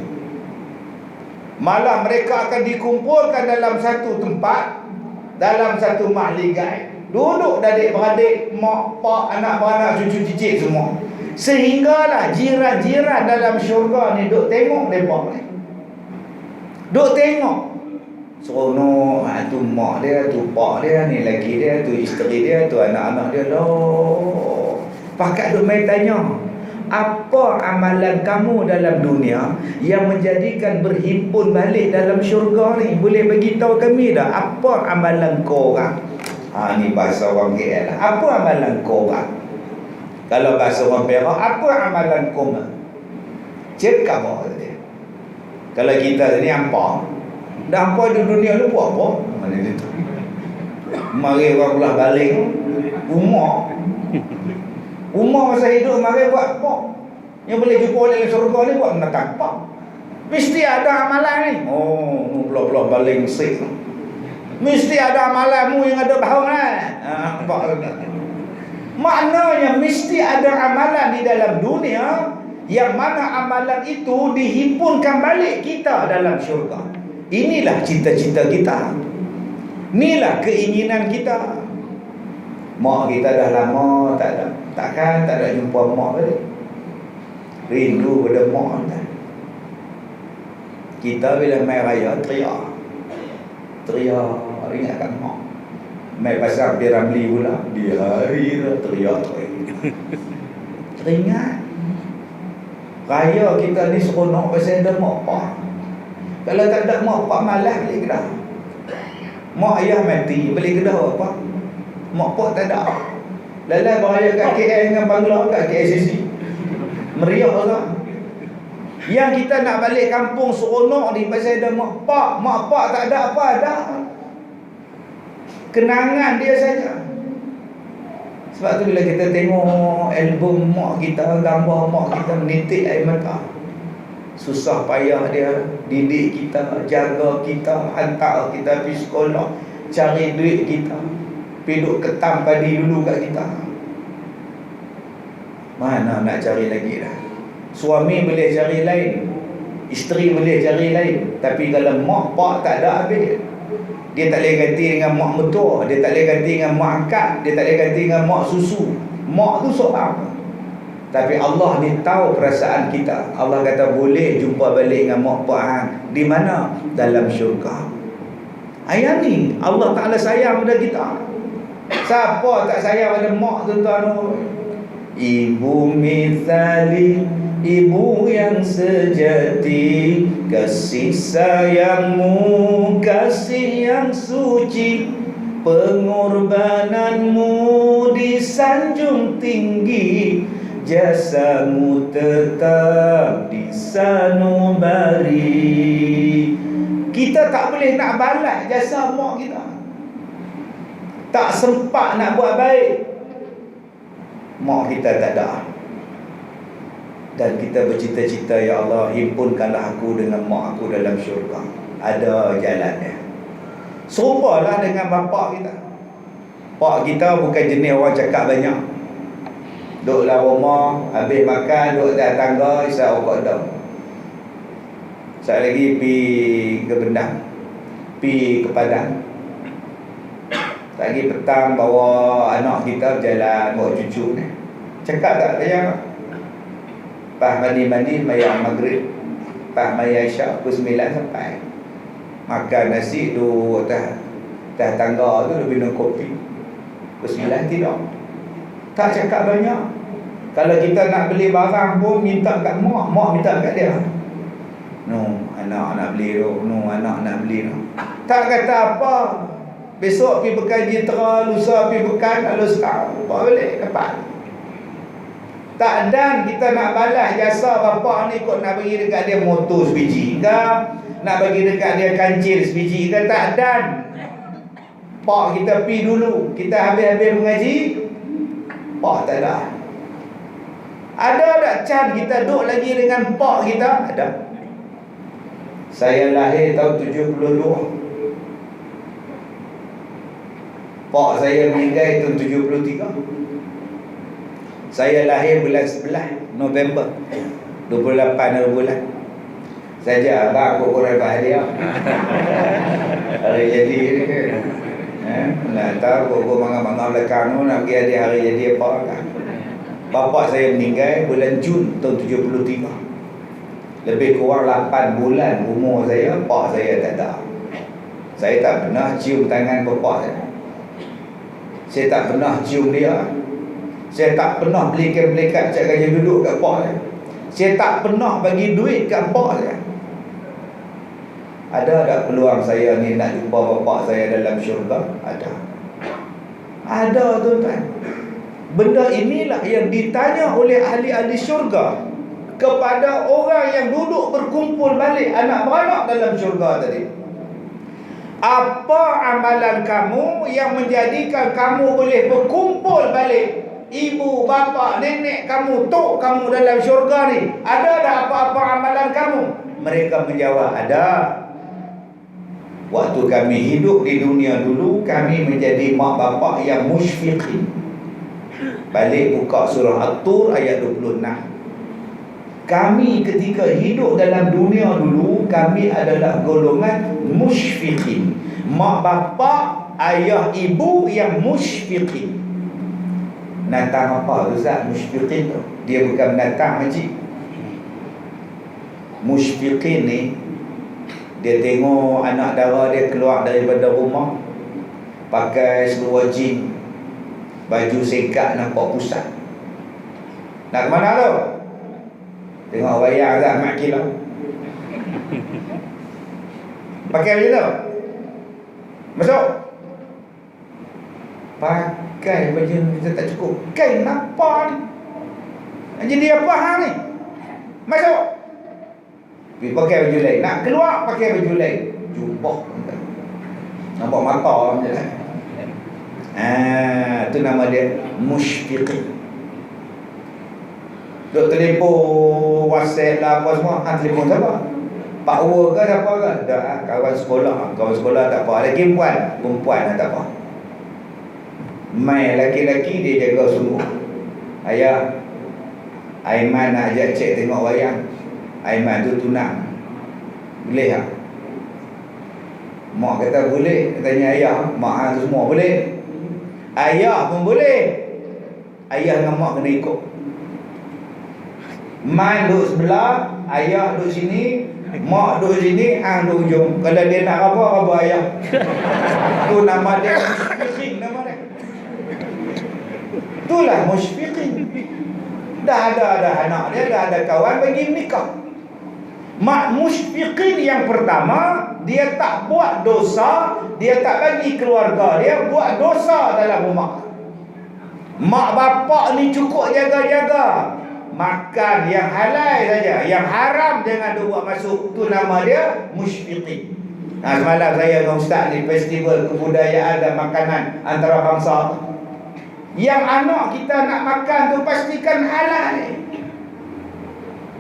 Malah mereka akan dikumpulkan dalam satu tempat, dalam satu mahligai. Duduk adik-beradik, mak, pak, anak beranak, cucu cicit semua. Sehinggalah jiran-jiran dalam syurga ni duk tengok mereka ni. Duk tengok. Seronok, tu mak dia, tu pak dia, ni laki dia, tu isteri dia, tu anak-anak dia. Loh. Pakat duk main tanya, apa amalan kamu dalam dunia yang menjadikan berhimpun balik dalam syurga ni? Boleh bagi tahu kami dah apa amalan kau orang? Ni bahasa orang KL. Apa amalan kau orang? Kalau bahasa orang Perak, apa amalan kau? Cekap apa dia? Kalau kita ni hampa, dah hampa di dunia ni buat apa? Mana dia tu? Mari orang belah balik Umar masa hidup mari buat apa? Yang boleh jumpa oleh surga ni buat menatang apa? Mesti ada amalan ni. Oh, belah-belah baling sik. Mesti ada amalanmu yang ada bahawa maknanya mesti ada amalan di dalam dunia, yang mana amalan itu dihimpunkan balik kita dalam syurga. Inilah cita-cita kita, inilah keinginan kita. Mak kita dah lama tak ada jumpa mak balik. Rindu pada mak tak? Kita bila main raya teriak ingatkan mak. Main pasar P. Ramli pula, di hari teriak teringat. Raya kita ni seronok pasal ada mak pak. Kalau tak ada mak pak malas balik Kedah. Mak ayah mati balik Kedah apa? Mak pak tak ada. Lalai beraya kat KL dengan Bangla, kat KLCC. Meriah lah. Yang kita nak balik kampung seronok ni pasal ada mak pak tak ada apa ada. Kenangan dia saja. Sebab tu bila kita tengok album mak kita, gambar mak kita, menitik air mata. Susah payah dia didik kita, jaga kita, hantar kita pergi sekolah, cari duit kita, pergi duduk ketam padi dulu kat kita. Mana nak cari lagi dah? Suami boleh cari lain, isteri boleh cari lain, tapi kalau mak pak tak ada habis. Dia tak boleh ganti dengan mak mertua, dia tak boleh ganti dengan mak angkat, dia tak boleh ganti dengan mak susu. Mak tu seorang. Tapi Allah ni tahu perasaan kita. Allah kata boleh jumpa balik dengan mak pak hang. Di mana? Dalam syurga. Ayat ni Allah Ta'ala sayang pada kita. Siapa tak sayang pada mak tuan-tuan? Ibu misali, ibu yang sejati, kasih sayangmu, kasih yang suci, pengorbananmu disanjung tinggi, jasamu tetap disanubari. Kita tak boleh nak balas jasa mak kita, tak sempat nak buat baik. Mak kita tak ada. Dan kita bercita-cita, ya Allah, himpunkanlah aku dengan mak aku dalam syurga. Ada jalannya. Serupalah dengan bapa kita. Pak kita bukan jenis orang cakap banyak. Duduk dalam rumah, habis makan, duduk atas tangga, isap rokok dah. Sekali lagi pergi ke Bendang, pergi ke Padang. Lagi petang bawa anak kita berjalan, bawa cucu ni. Cakap tak sayang? Pas mandi-mandi mayang maghrib, pas mayang isyak pukul 9 sampai. Makan nasi tu atas tangga tu, minum kopi. Pukul 9 tidak. Tak cakap banyak. Kalau kita nak beli barang pun minta kat mak, mak minta kat dia. No, anak nak beli tu. No, anak nak beli tu. Tak kata apa. Besok pergi bekan jitera, lusa pergi bekan, lalu sekarang bawa balik dapat. Tak dan kita nak balas jasa bapa ni kot nak bagi dekat dia motor sebiji ke, nak bagi dekat dia kancil sebiji ke, tak dan. Pak kita pergi dulu, kita habis-habis mengaji, pak tak ada. Ada tak can kita duduk lagi dengan pak kita? Ada. Saya lahir tahun 72. Pak saya meninggal tahun 73. Saya lahir bulan 11 November 28 hari bulan. Saja abang aku korang dapat hadiah. Hari jadi ni nak tahu kau mangang-mangang belakang tu nak pergi hadiah hari jadi apa kan. Bapa saya meninggal bulan Jun tahun 73. Lebih kurang 8 bulan umur saya, pak saya tak ada. Saya tak pernah cium tangan bapa saya. Saya tak pernah cium dia. Saya tak pernah belikan cak gaya duduk kat pak saya. Saya tak pernah bagi duit kat pak saya. Ada tak peluang saya ni nak jumpa bapa saya dalam syurga? Ada. Ada tuan-tuan. Benda inilah yang ditanya oleh ahli-ahli syurga. kepada orang yang duduk berkumpul balik anak beranak dalam syurga tadi. Apa amalan kamu yang menjadikan kamu boleh berkumpul balik ibu, bapa, nenek kamu, tok kamu dalam syurga ni? Ada tak apa-apa amalan kamu? Mereka menjawab, ada. Waktu kami hidup di dunia dulu, kami menjadi mak bapak yang musyfiqin. Balik buka surah At-Tur ayat 26. Kami ketika hidup dalam dunia dulu, kami adalah golongan musyfiqin. Mak bapak, ayah ibu yang musyfiqin. Binatang apa tu Ustaz? Musyfiqin tu. Dia bukan binatang haji. Musyfiqin ni, dia tengok anak dara dia keluar daripada rumah pakai seluar jean, baju singkat nampak pusat. Nak ke mana tu? Tengok wayang Ustaz, mak kilau. Pakai macam tu? Masuk? Pakai baju kita tak cukup. Kain apa ni? Jadi apa hang ni? Masuk? Pergi pakai baju lain. Nak keluar pakai baju lain. Jubah. Nampak mata macam tu. Tu nama dia musyfiqin. Duk telefon WhatsApp lah apa semua. Telefon siapa? Pak Ua ke siapa ke? Dah, kawan sekolah. Kawan sekolah tak apa. Lagi perempuan tak apa. Mai laki-laki dia jaga sungguh. Ayah, Aiman nak ajak cek tengok wayang. Aiman tu tunang. Boleh tak? Mak kata boleh. Tanya ayah, mak tu semua boleh. Ayah pun boleh. Ayah dengan mak kena ikut. Man duduk sebelah, ayah duduk sini, mak duduk sini, hang duduk ujung. Kalau dia nak apa ayah. Tu nama dia musyfiqin, nama dia. Itulah musyfiqin. Dah ada anak dia, dah ada kawan, bagi nikah. Mak musyfiqin yang pertama, dia tak buat dosa, dia tak bagi keluarga dia buat dosa dalam rumah. Mak bapak ni cukup jaga-jaga, makan yang halal saja, yang haram jangan dia buat masuk. Tu nama dia musyfiqin. Semalam saya dengan ustaz di festival kebudayaan dan makanan antarabangsa. Yang anak kita nak makan tu pastikan halal.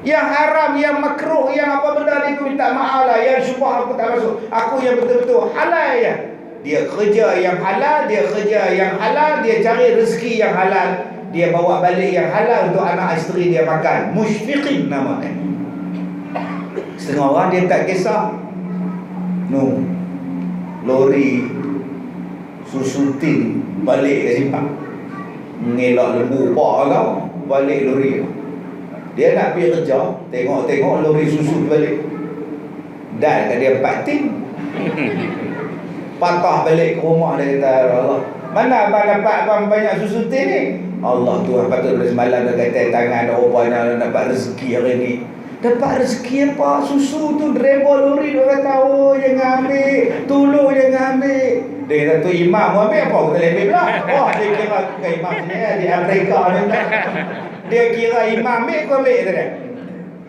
Yang haram, yang makruh, yang apa benda ni aku minta maaf lah. Yang syubhat aku tak masuk. Aku yang betul-betul halal ya. Dia kerja yang halal, dia kerja yang halal, dia cari rezeki yang halal, dia bawa balik yang halal untuk anak isteri dia makan. Musyfiqin namanya. Setengah orang dia tak kisah. Lori susu tin balik ke simpang, mengelak lembu pak kau, balik lori. Dia nak pergi kerja, tengok lori susu balik. Dan kat dia 4 tin. Patah balik ke rumah, dia kata, Allah, mana abang dapat abang banyak susu tin ni? Allah Tuhan, patut dari semalam dia kata tangan rupanya dapat rezeki hari ni. Dapat rezeki apa? Susu tu driver lori dia kata, oh jangan ambil, tolong jangan ambil. Dia kata tu imam mau ambil apa? Kita ambil pula. Oh dia kira bukan imam sini di Amerika ni. Dia kira imam ambil kau ambil dia.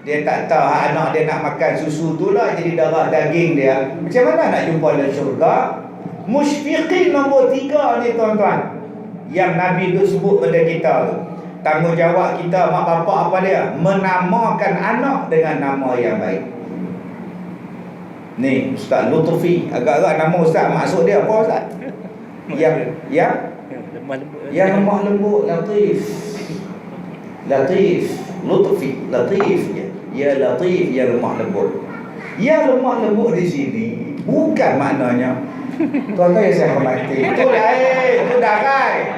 Dia tak tahu anak dia nak makan susu tu lah jadi darah daging dia. Macam mana nak jumpa dalam syurga? Musyfiqin nombor 3 ni tuan-tuan, yang Nabi tu sebut pada kita tu. Tanggungjawab kita mak bapak apa dia? Menamakan anak dengan nama yang baik. Ni Ustaz Lutfi, agak-agak nama Ustaz maksud dia apa Ustaz? Yang lemah lembut, latif. Lutfi, latif ya. Ya latif, ya lemah lembut. Ya lemah lembut di sini bukan maknanya tuan-tuan yang saya hormati. Itu lain, itu darai.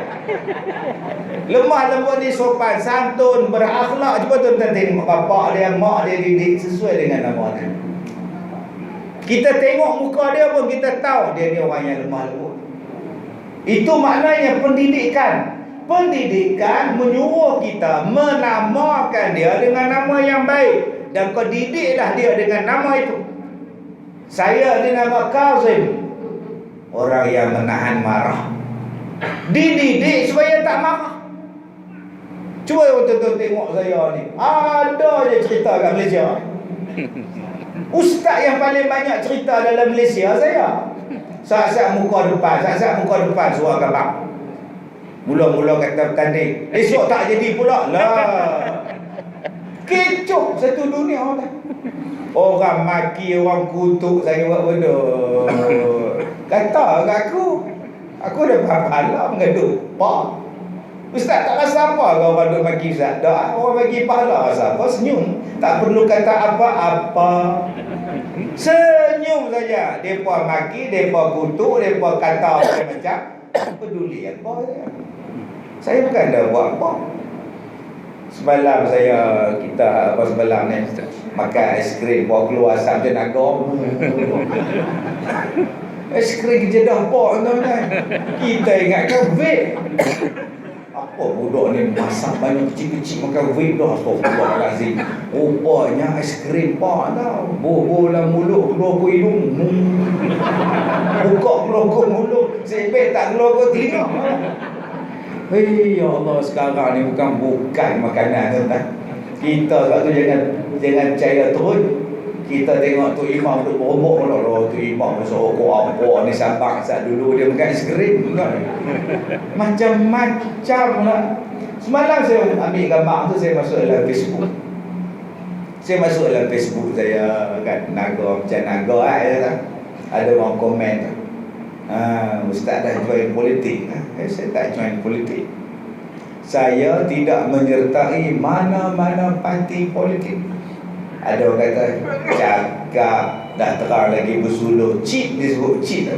Lemah lembut ni sopan, santun, berakhlak. Cuba tuan-tuan tengok bapak dia, mak dia didik sesuai dengan nama dia. Kita tengok muka dia pun kita tahu dia ni orang yang lemah lembut. Itu maknanya pendidikan. Pendidikan menyuruh kita menamakan dia dengan nama yang baik, dan kau didiklah dia dengan nama itu. Saya dinama Kazim, orang yang menahan marah. Dididik supaya tak marah. Cuba tuan-tuan tengok saya ni. Ada je cerita kat Malaysia. Ustaz yang paling banyak cerita dalam Malaysia saya. Saat-saat muka depan suara gambar. Mula-mula kata bertanding, esok tak jadi pula lah. Kecoh satu dunia lah. Orang maki, orang kutuk saya buat benda. Kata kat aku dah pahala mengadu. Pak, Ustaz tak rasa apa kau orang duk maki Ustaz? Dah, orang bagi pahala rasa apa? Senyum. Tak perlu kata apa-apa. Senyum saja. Depa maki, depa kutuk, depa kata macam-macam. Tak peduli apa saya. Saya bukan dah buat apa. Semalam semalam ni makan aiskrim, bawa keluar asap jenaga. Aiskrim Jeddah Port tuan-tuan. Kita ingatkan vape. Apa budak ni masak banyak kecil-kecil makan vape dah. Astagfirullahalazim. Rupanya aiskrim Port tau. Bobo lah mulut, keluar ke hidung. Buka keluar ke mulut. Sebab tak keluar ke telinga. Hei, ya Allah, sekarang ni bukan makanan tuan-tuan. Kita sebab tu jangan percaya terus. Kita tengok tu imam duk berobok lah. Tu imam masuk apa ni Sabang saat dulu dia makan aiskrim kan. Macam-macam lah. Semalam saya ambil gambar tu, saya masuk dalam Facebook. Saya kat Naga, macam Naga ada orang komen tu. Ustaz dah join politik. Saya tak join politik. Saya tidak menyertai mana-mana parti politik. Ada orang kata cakap dah terang lagi bersuluh. Cheat, disebut cheat.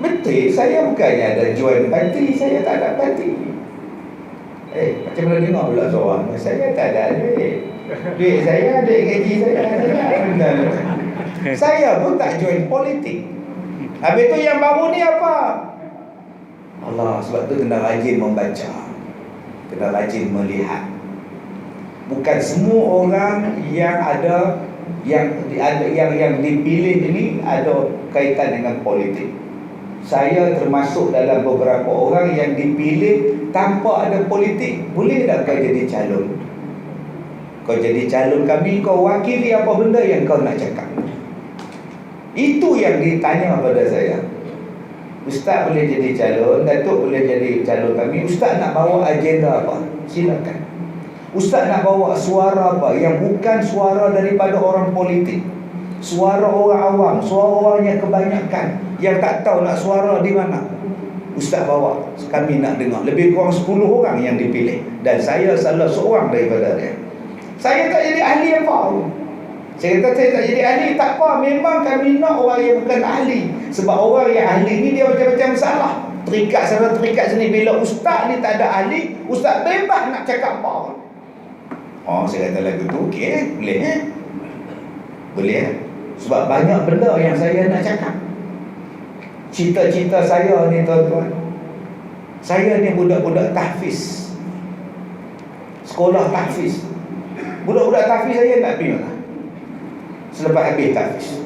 Betul, saya bukannya ada join parti. Saya tak ada parti. Macam mana dengar pula seorang, saya tak ada duit. Duit saya, duit gaji saya. Saya pun tak join politik. Habis tu yang baru ni apa? Allah, sebab tu kena rajin membaca, kena rajin melihat. Bukan semua orang yang dipilih ini ada kaitan dengan politik. Saya termasuk dalam beberapa orang yang dipilih tanpa ada politik. Boleh tak kau jadi calon? Kau jadi calon kami, kau wakili apa benda yang kau nak cakap. Itu yang ditanya pada saya. Ustaz boleh jadi calon, Datuk boleh jadi calon kami. Ustaz nak bawa agenda apa? Silakan. Ustaz nak bawa suara apa yang bukan suara daripada orang politik, suara orang awam, suara orang yang kebanyakan yang tak tahu nak suara di mana. Ustaz bawa, kami nak dengar. Lebih kurang 10 orang yang dipilih dan saya salah seorang daripada dia. Saya tak jadi ahli apa. Saya kata saya tak jadi ahli, tak apa. Memang kami nak orang yang bukan ahli. Sebab orang yang ahli ni dia macam-macam salah. Terikat sana, terikat sini. Bila ustaz ni tak ada ahli, ustaz bebas nak cakap apa. Saya kata lagu tu, okey, boleh boleh. Sebab banyak benda yang saya nak cakap. Cita-cita saya ni tuan-tuan, saya ni budak-budak tahfiz, sekolah tahfiz. Budak-budak tahfiz saya nak pergi mana? Selepas habis tahfiz,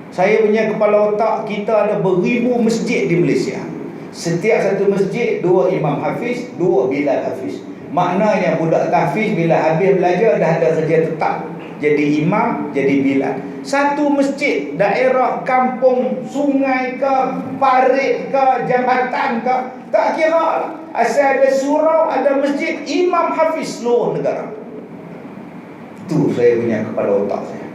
saya punya kepala otak, kita ada beribu masjid di Malaysia. Setiap satu masjid 2 imam hafiz, 2 bilal hafiz. Maknanya budak tahfiz bila habis belajar dah ada kerja tetap, jadi imam, jadi bilal. Satu masjid, daerah, kampung, sungai ke, parit ke, jambatan ke, tak kira. Asal ada surau, ada masjid, imam hafiz seluruh negara. Itu saya punya kepala otak saya.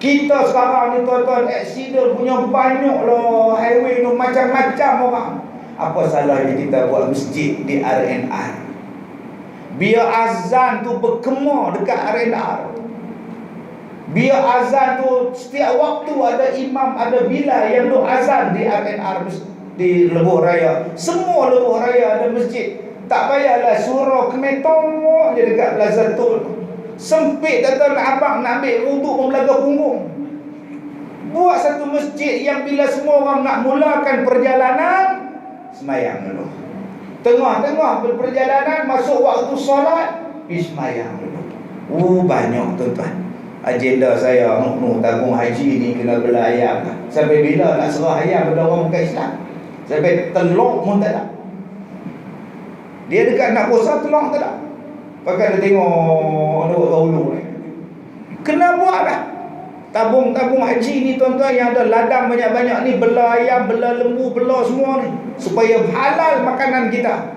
Kita sekarang ni tuan-tuan, accident punya banyak lah. Highway tu macam-macam orang. Apa salahnya kita buat masjid di RNR? Biar azan tu berkema dekat RNR. Biar azan tu setiap waktu ada imam, ada bilal yang duk azan di RNR, di Lebuh Raya. Semua Lebuh Raya ada masjid. Tak payahlah surau Kemetong je dekat Plaza Tol. Sempit tuan-tuan, abang nak ambil wuduk membelaga punggung. Buat satu masjid yang bila semua orang nak mulakan perjalanan, semayang dulu. Tengah-tengah perjalanan, masuk waktu solat, pergi semayang dulu. Banyak tuan-tuan. Agenda saya, tabung haji ni kena bela ayam. Sampai bila nak serah ayam pada orang bukan Islam? Sampai telur pun tak ada. Dia dekat nak puasa tolong tak ada. Pakai dia tengok duk gaulu ni. Kena buat dah. Tabung-tabung haji ni tuan-tuan yang ada ladang banyak-banyak ni, bela ayam, bela lembu, bela semua ni, supaya halal makanan kita.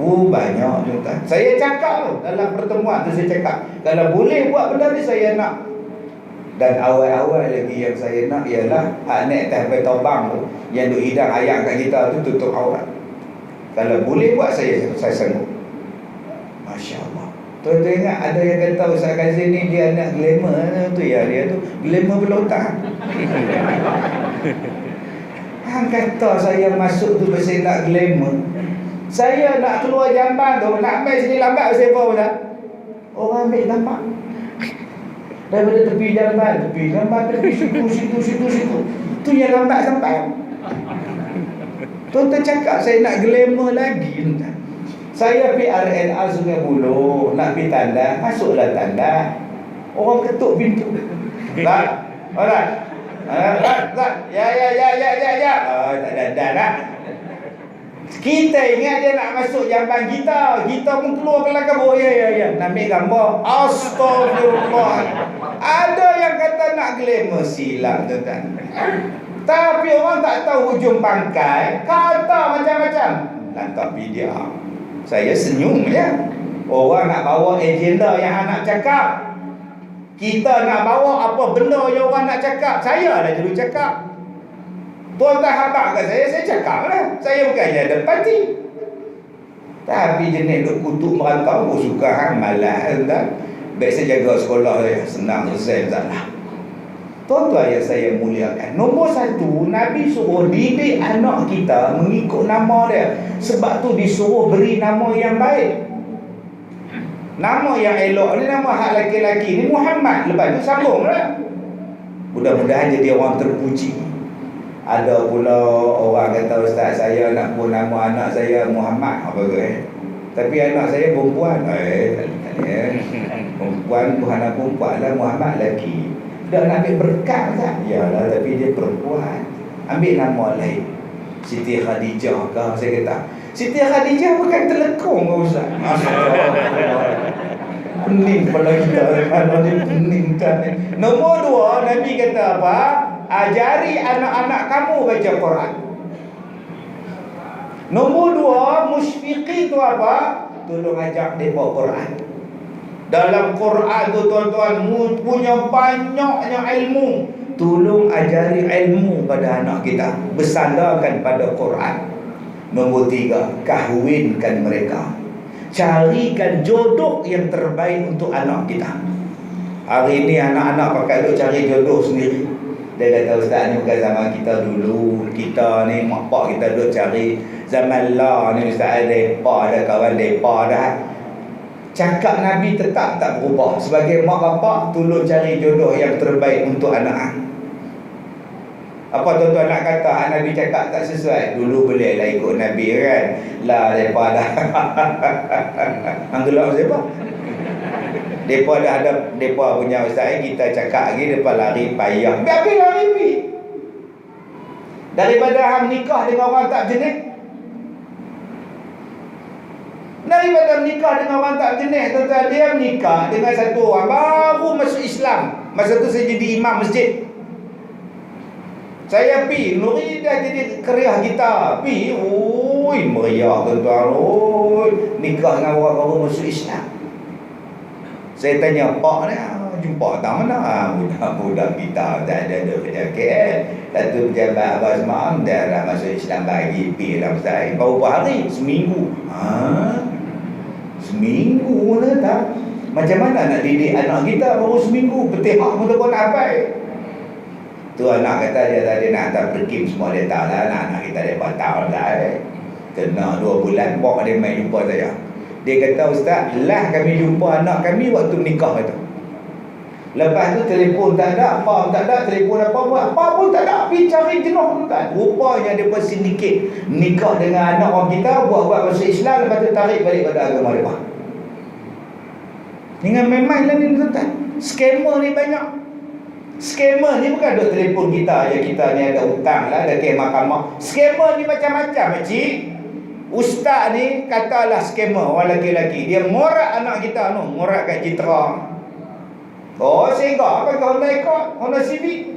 Banyak tuan-tuan. Saya cakap tu dalam pertemuan tu, saya cakap kalau boleh buat benda ni saya nak. Dan awal-awal lagi yang saya nak ialah hak naik atas betobang tu, yang duk hidang ayam kat kita tu, tutup aurat. Kalau boleh buat saya sanggup. Masya Allah. Tuan-tuan ingat ada yang kata Ustaz Kazim ni dia anak glamour tu, ya dia tu glamour belotak. Hang kata saya masuk tu pasal nak glamour. Saya nak keluar jamban tu, nak ambil sini lambat pasal apa Ustaz? Orang ambil gambar daripada tepi jamban, tepi situ. Tu yang lambat sampai. Tuan-tuan cakap saya nak glamour lagi tuan. Saya pergi RNA Sungai Buloh, nak pergi tanda, masuklah tanda. Orang ketuk pintu. Tak? Alright. Ya. Tak ada dah. Kita ingat dia nak masuk jamban kita. Kita pun keluar ke belakang. Ya. Nak ambil gambar. Astagfirullah. Ada yang kata nak glamour, silap tuan-tuan. Tapi orang tak tahu hujung pangkai, kata macam-macam. Tapi dia, saya senyum ya. Orang nak bawa agenda yang nak cakap. Kita nak bawa apa benda yang orang nak cakap. Saya dah dulu cakap. Tuan-tuan habaq kat saya cakap lah. Saya bukannya ada parti. Tapi jenis duk kutuk merantau, suka hang malas kan. Baik saya jaga sekolah saya, senang selesai tak. Tuan-tuan yang saya muliakan, nombor satu, Nabi suruh didik anak kita mengikut nama dia. Sebab tu disuruh beri nama yang baik. Nama yang elok ni, nama hak laki-laki ni Muhammad. Lepas tu sambung lah. Mudah-mudahan jadi orang terpuji. Ada pula orang kata, Ustaz saya nak pun nama anak saya Muhammad. Apa ke Tapi anak saya perempuan. Perempuan, bukan anak perempuan lah, Muhammad lelaki. Dah nak ambil berkat tak? Yalah, tapi dia perempuan. Ambil nama lain. Siti Khadijah ke? Saya kata Siti Khadijah bukan telekong ke Ustaz? Pening kepala kita. Kalau dia pening kan. Nombor dua, Nabi kata apa? Ajari anak-anak kamu baca Quran. Nombor dua, musyfiqin tu apa? Tolong ajak dia bawa Quran. Dalam Quran tu tuan-tuan punya banyaknya ilmu. Tolong ajari ilmu pada anak kita, bersandarkan pada Quran. Nombor tiga, kahwinkan mereka. Carikan jodoh yang terbaik untuk anak kita. Hari ini anak-anak pakai duk cari jodoh sendiri. Dia kata, Ustaz ni bukan zaman kita dulu. Kita ni mak pak kita duk cari. Zaman lah ni Ustaz, depa ada kawan depa dah. Cakap Nabi tetap tak berubah. Sebagai mak bapak, tolong cari jodoh yang terbaik untuk anak. Apa tuan-tuan nak kata Nabi cakap tak sesuai? Dulu boleh lah ikut Nabi kan. Lah mereka dah Anggelak siapa? Mereka dah ada mereka punya Ustaz. Kita cakap lagi, mereka lari payah. Biar lari pi. Daripada hang nikah dengan orang tak jenis. Daripada menikah dengan orang tak jenis, tuan-tuan, dia menikah dengan satu orang baru masuk Islam. Masa tu saya jadi imam masjid. Saya pi, Nuri dah jadi keriah kita. Pi, meriah tuan-tuan. Nikah dengan orang baru masuk Islam. Saya tanya pak ni, jumpa tak mana? Budak-budak kita tak ada kerja KL. Satu pejabat Abah Semaam dah masuk Islam bagi pi dalam saya. Berapa hari? Seminggu. Seminggu lah tak? Macam mana nak didik anak kita baru seminggu? Petihak pun tak nak apa. Tu anak kata dia tadi nak hantar perkim semua dia tahu lah. Anak kita dia tahu lah. Kena 2 bulan bawa dia main jumpa saya. Dia kata, Ustaz, lah kami jumpa anak kami waktu menikah itu. Lepas tu telefon tak ada, apa tak ada, telefon apa buat, apa pun tak ada, pergi cari jenuh kan. Rupanya dia pun sindiket nikah dengan anak orang kita, buat-buat masuk Islam, lepas tu tarik balik pada agama mereka. Dengan memang lah ni tuan-tuan. Scammer ni banyak. Scammer ni bukan duk telefon kita je, kita ni ada hutang lah, ada kes mahkamah. Scammer ni macam-macam, makcik. Ustaz ni katalah skamer, orang lelaki-lelaki, dia morak anak kita tu, morak kat Citra. Oh, sehingga apa kau nak ikut Honda Civic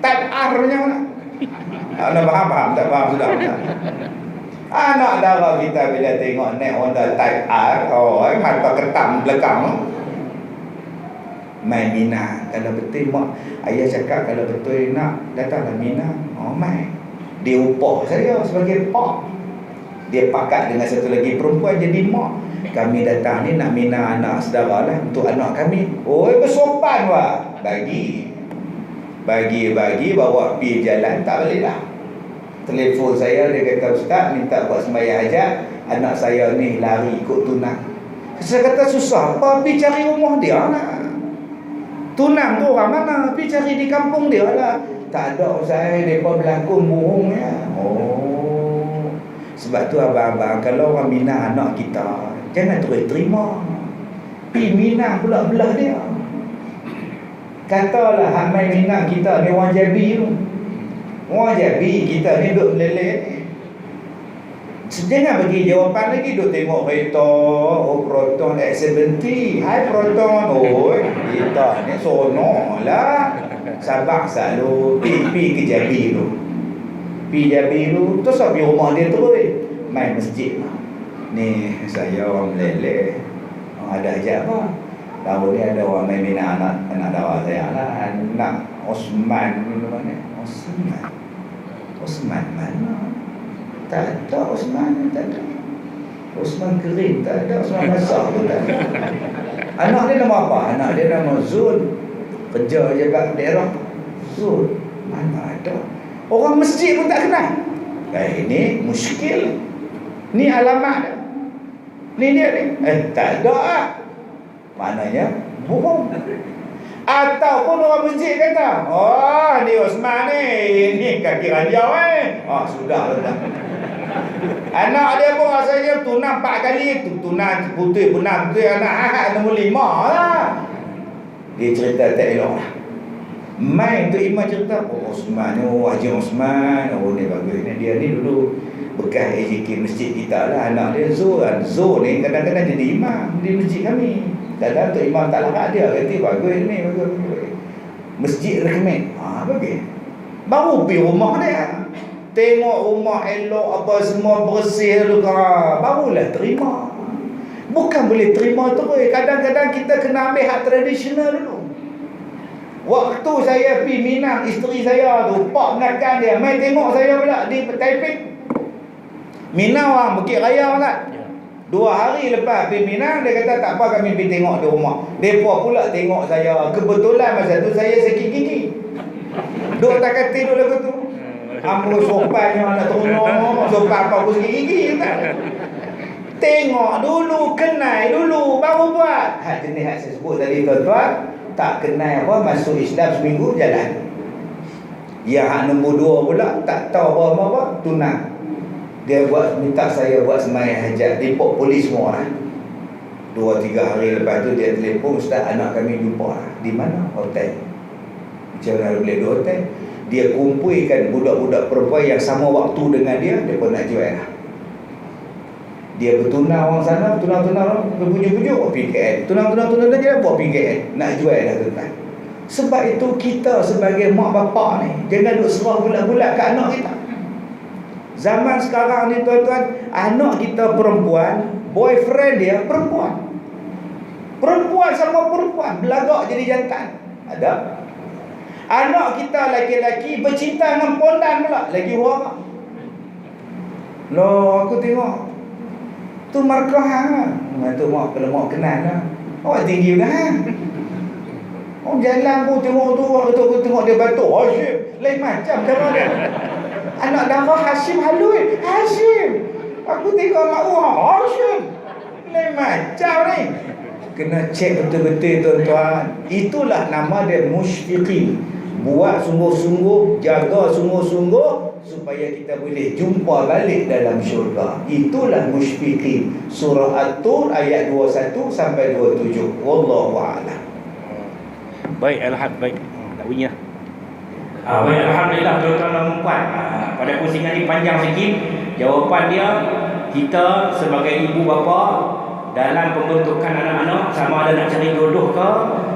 Type R macam mana? Anda faham? Tak faham sudah. Anak dara kita bila tengok naik Honda Type R, oh, mata ketam belakang. Mai Mina, kalau betul mak ayah cakap kalau betul nak datanglah Mina. Oh mai. Dia upah saya sebagai pak. Dia pakat dengan satu lagi perempuan jadi mak. Kami datang ni nak Mina anak saudara lah untuk anak kami. Oh, bersopan wah. Bagi bawa pergi jalan tak boleh dah. Telefon saya, dia kata ustaz minta buat sembahyang hajat, anak saya ni lari ikut tunang. Saya kata susah apa, pergi cari rumah dia lah. Tunang tu orang mana, pergi cari di kampung dia lah. Tak ada saya, mereka berlakon bohong ya. Oh, sebab tu abang-abang, kalau orang Minang anak kita, jangan terus terima. Pergi Minang pula belah dia. Katalah hak main Minang kita ni orang Jabi tu. Orang Jabi kita ni duduk meleleh ni. Jangan bagi jawapan lagi, duduk tengok kereta, oh Proton X70, hai Proton, oh kita ni sono lah. Sabak selalu pergi ke Jabi tu. Pergi Jabi tu, terus pergi rumah dia terus main masjid. Ni saya orang meleleh. Ada hajat apa? Tahun ni ada orang main bina anak dara saya lah, anak Osman ni mana? Osman mana? Tak ada Osman, tak ada. Osman Kerim tak ada, Osman Masak pun tak ada. Anak dia nama apa? Anak dia nama Zul. Kerja je kat daerah Zul. Mana ada. Orang masjid pun tak kenal. Ini muskil. Ni alamat dia. Ni dia ni. Tak ada lah. Maknanya bohong. Ataupun orang masjid kata, oh ni Osman ni kaki ranjau sudah lah. Anak dia pun rasanya tunang 4 kali. Tunang putih anak nombor 5 lah. Dia cerita tak elok lah. Main tu Imam cerita, oh Osman ni, oh Haji Osman, oh ni bagus ni. Dia ni dulu bekas AJK masjid kita lah. Anak dia Zul ni kadang-kadang jadi imam di masjid kami. Kadang tu imam tak larat dia, kata bagus ni, bagus. Masjid recommend. Bagus. Baru pergi rumah dia. Tengok rumah elok apa semua bersih dulu, barulah terima. Bukan boleh terima terus. Kadang-kadang kita kena ambil hak tradisional dulu. Waktu saya pergi Minang, isteri saya tu, pak menakan dia, mai tengok saya pula di Taipei. Minang orang Bukit Raya kan. 2 hari lepas pergi Minang, dia kata tak apa kami pergi tengok di rumah. Mereka pula tengok saya. Kebetulan masa tu saya sakit gigi. Duk tak kata duduk lagu tu. Ampun sopannya nak tolong. Sopan apa aku sakit gigi tak? Tengok dulu, kenal dulu, baru buat. Hak jenis hak saya sebut tadi tuan-tuan, tak kenal apa, masuk Islam seminggu jalan. Yang hak nombor 2 pula tak tahu apa-apa, tunang. Dia minta saya buat sembahyang hajat, report polis semua lah. 2-3 hari lepas tu dia telefon, ustaz anak kami jumpa lah. Di mana? Hotel. Macam mana boleh di hotel? Dia kumpulkan budak-budak perempuan yang sama waktu dengan dia pun nak jual lah. Dia bertunang orang sana, tunang-tunang berpujuk-pujuk buat PKN. Tunang-tunang je buat PKN. Nak jual dah tuan. Sebab itu kita sebagai mak bapak ni, jangan duk serah bulat-bulat ke anak kita. Zaman sekarang ni tuan-tuan, anak kita perempuan, boyfriend dia perempuan. Perempuan sama perempuan, belagak jadi jantan. Ada. Anak kita laki-laki bercinta dengan pondan pula, lagi orang. Loh, aku tengok tu markah lah. Tu mak kalau mak kenal lah. Awak tinggi dah. Oh jalan pun tengok tu, aku tengok dia batuk. Hashim, lain macam cara dia. Anak darah Hashim halus. Hashim. Aku tengok mak Hashim. Lain macam ni. Kena cek betul-betul tuan-tuan. Itulah nama dia musyfiqin. Buat sungguh-sungguh, jaga sungguh-sungguh supaya kita boleh jumpa balik dalam syurga. Itulah musyfiqin. Surah At-Tur ayat 21 sampai 27. Wallahu a'lam. Baik, baik. Tak bunyi lah. Baik, alhamdulillah tuan-tuan dan puan. Pada pusingan ni panjang sikit. Jawapan dia kita sebagai ibu bapa dalam pembentukan anak-anak, sama ada nak cari jodoh ke,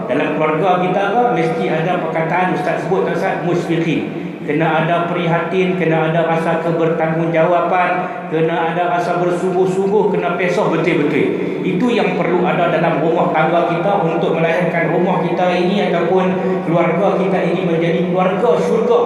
dalam keluarga kita ke, mesti ada perkataan Ustaz sebut Ustaz, musfiqin. Kena ada prihatin, kena ada rasa kebertanggungjawaban, kena ada rasa bersungguh-sungguh, kena pesoh betul-betul. Itu yang perlu ada dalam rumah tangga kita untuk melahirkan rumah kita ini ataupun keluarga kita ini menjadi keluarga syurga.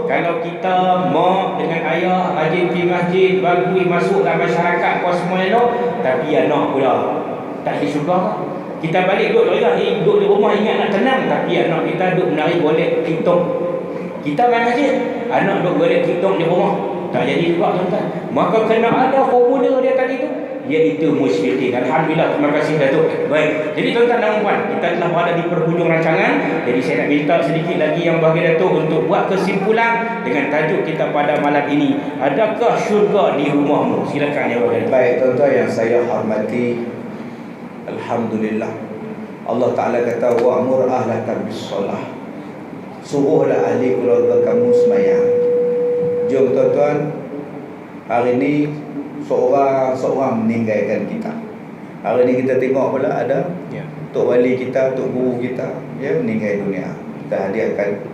Kalau kita mak dengan ayah rajin pergi masjid, bagui masuk dalam masyarakat kau semua elok, tapi anak pula tak di syurga. Kita balik duduk di rumah ingat nak tenang, tapi anak kita duduk menari golek TikTok. Kita main masjid, anak duduk golek TikTok di rumah, tak jadi juga tuan-tuan. Maka kena ada formula dia tadi tu, iaitu musfiqin. Alhamdulillah, terima kasih Datuk. Baik, jadi tuan-tuan dan puan, kita telah berada di penghujung rancangan. Jadi saya nak minta sedikit lagi yang bagi Datuk untuk buat kesimpulan dengan tajuk kita pada malam ini, adakah syurga di rumahmu? Silakan jawab Datuk. Baik tuan-tuan yang saya hormati, alhamdulillah, Allah Ta'ala kata wa'mur ahlaka bis-solah, suruhlah ahli keluarga kamu semayang. Jom tuan-tuan, hari ini seorang meninggalkan kita. Hari ini kita tengok pula ada Tok Wali kita, Tok Guru kita, meninggal dunia. Kita hadiahkan.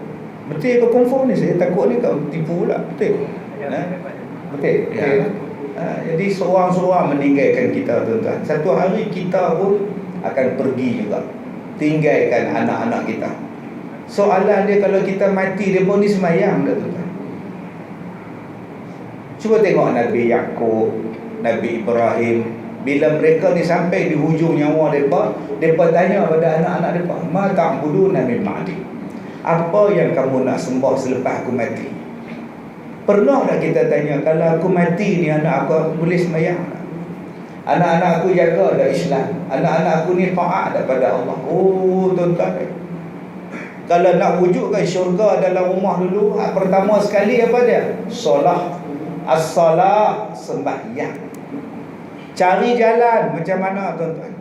Betul ke confirm ni? Saya takut ni kau tipu pula. Betul? Betul? Jadi seorang-seorang meninggalkan kita tuan-tuan. Satu hari kita pun akan pergi juga, tinggalkan anak-anak kita. Soalan dia, kalau kita mati, dia pun ni semayang tak tuan-tuan? Cuba tengok Nabi Yaqub, Nabi Ibrahim, bila mereka ni sampai di hujung nyawa mereka tanya pada anak-anak mereka, ma ta'buduna min ba'di, apa yang kamu nak sembah selepas aku mati? Pernah tak kita tanya, kalau aku mati ni anak aku boleh semayang tak? Anak-anak aku jaga dah Islam, anak-anak aku ni taat daripada Allah. Oh tuan-tuan, kalau nak wujudkan syurga dalam rumah dulu, pertama sekali apa dia? Solah. As-salah, sembahyang. Cari jalan macam mana tuan-tuan?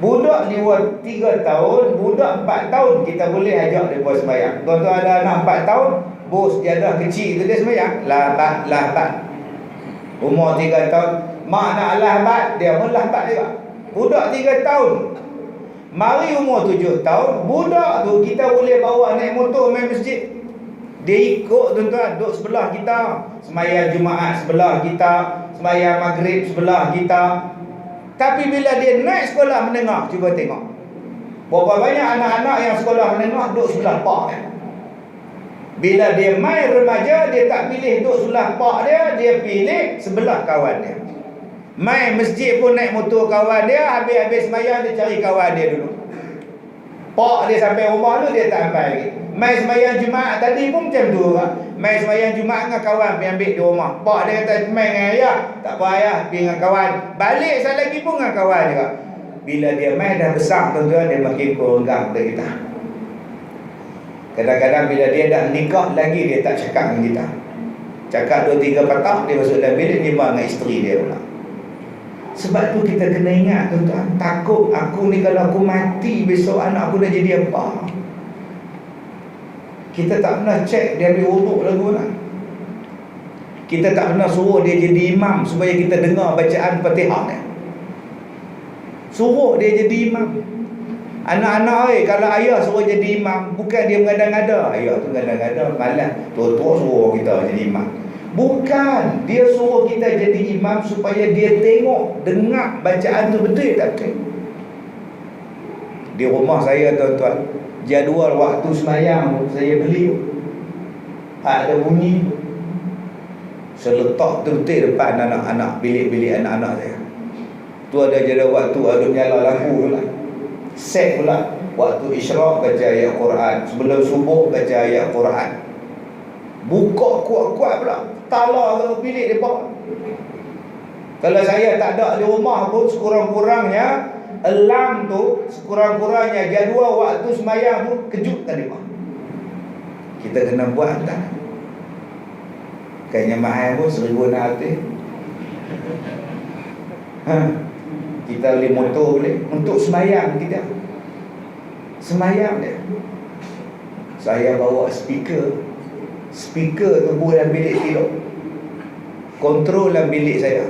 Budak lewat 3 tahun, budak 4 tahun kita boleh ajak dia buat sembahyang. Tuan-tuan ada anak 4 tahun, bos dia dah kecil tu dia sembahyang. Lahbat. Umur 3 tahun, mak nak lahbat, dia pun lahbat juga. Budak 3 tahun. Mari umur 7 tahun, budak tu kita boleh bawa naik motor main masjid. Dia ikut tuan-tuan, duduk sebelah kita. Sembahyang Jumaat sebelah kita, sembahyang Maghrib sebelah kita. Tapi bila dia naik sekolah menengah, cuba tengok, berapa banyak anak-anak yang sekolah menengah duduk sebelah pak dia. Bila dia main remaja, dia tak pilih duduk sebelah pak dia pilih sebelah kawan dia. Main masjid pun naik motor kawan dia, habis-habis sembahyang dia cari kawan dia dulu. Pak dia sampai rumah tu dia tak sampai lagi. Main sembahyang Jumaat tadi pun macam tu juga. Main sembahyang Jumaat dengan kawan pergi ambil di rumah. Pak dia kata main dengan ayah, tak apa ayah, pergi dengan kawan. Balik sekali lagi pun dengan kawan juga. Bila dia main dah besar tuan-tuan, dia makin kurang dari kita. Kadang-kadang bila dia dah nikah lagi, dia tak cakap dengan kita. Cakap 2-3 patah, dia masuk dalam bilik, dia dengan isteri dia pula. Sebab tu kita kena ingat tuan-tuan, takut aku ni kalau aku mati besok anak aku dah jadi apa. Kita tak pernah cek dia ambil wuduk lagu nak. Kita tak pernah suruh dia jadi imam supaya kita dengar bacaan Fatihah dia. Suruh dia jadi imam. Anak-anak kalau ayah suruh jadi imam, bukan dia mengada-ngada. Ayah tu mengada-ngada, malas tua-tua suruh kita jadi imam. Bukan, dia suruh kita jadi imam supaya dia tengok, dengar bacaan tu betul tak betul. Di rumah saya tuan-tuan, jadual waktu semayang saya beli, ada bunyi, saya letak tu betul depan anak-anak, bilik-bilik anak-anak saya. Tu ada jadual waktu, ada menyala lampu pula. Set pula waktu isyraq baca ayat Quran, sebelum subuh baca ayat Quran. Buka kuat-kuat pula, tala ke bilik mereka. Kalau saya tak ada di rumah pun, sekurang-kurangnya alarm tu, sekurang-kurangnya jadual waktu semayang tu kejutkan mereka. Kita kena buat tak? Kayaknya mahal pun 1,600. Kita beli motor boleh untuk semayang kita. Semayang dia. Saya bawa speaker tu buat dalam bilik tidur, kontrol dalam bilik saya.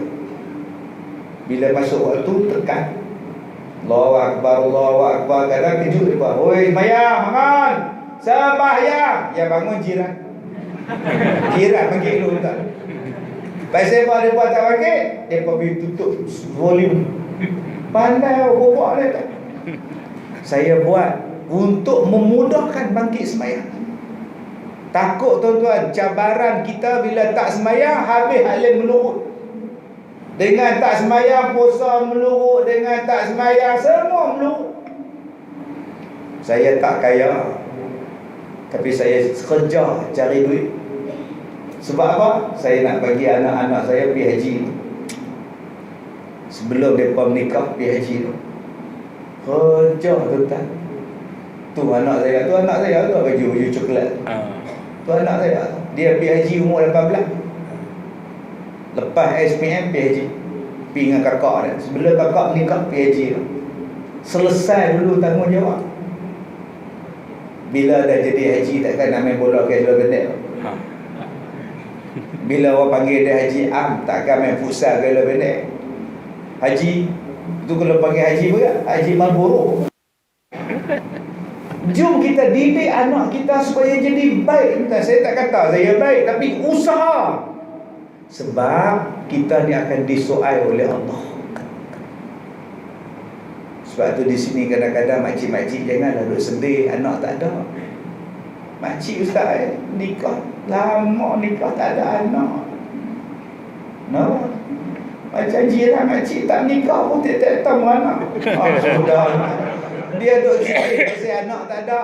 Bila masuk waktu tekan, Allahu Akbar, Allahu Akbar. Kadang kejut mereka, oi sembahyang, bangun, sembahyang. Yang bangun jiran. Jiran panggil dulu tak. Pasal apa mereka tak panggil, mereka pergi tutup volume. Pandai buat dia tak. Saya buat untuk memudahkan bangkit sembahyang. Takut tuan-tuan, cabaran kita bila tak sembahyang, habis alim melurut. Dengan tak sembahyang, puasa melurut. Dengan tak sembahyang, semua melurut. Saya tak kaya, tapi saya kerja cari duit. Sebab apa? Saya nak bagi anak-anak saya pergi haji. Sebelum mereka menikah, pergi haji tu. Kerja tuan-tuan. Tu anak saya tu baju coklat. Tu anak saya, dia pergi haji umur 18. Lepas SPM pergi haji. Pergi dengan kakak dia. Sebelum kakak menikah pergi haji tu. Selesai dulu tanggungjawab. Bila dah jadi haji, takkan nak main bola kilo pendek. Bila orang panggil dia haji am, takkan main futsal kilo pendek. Haji tu kalau panggil haji berat, haji Marlboro. Jom kita didik anak kita supaya jadi baik. Saya tak kata saya baik, tapi usaha. Sebab kita ni akan disoal oleh Allah. Sebab tu di sini kadang-kadang makcik-makcik janganlah duduk sedih anak tak ada. Makcik ustaz nikah lama, nikah tak ada anak. No. Macam jiran makcik tak nikah pun tak tahu anak. Sudah. Dia duduk sedih pasal anak tak ada.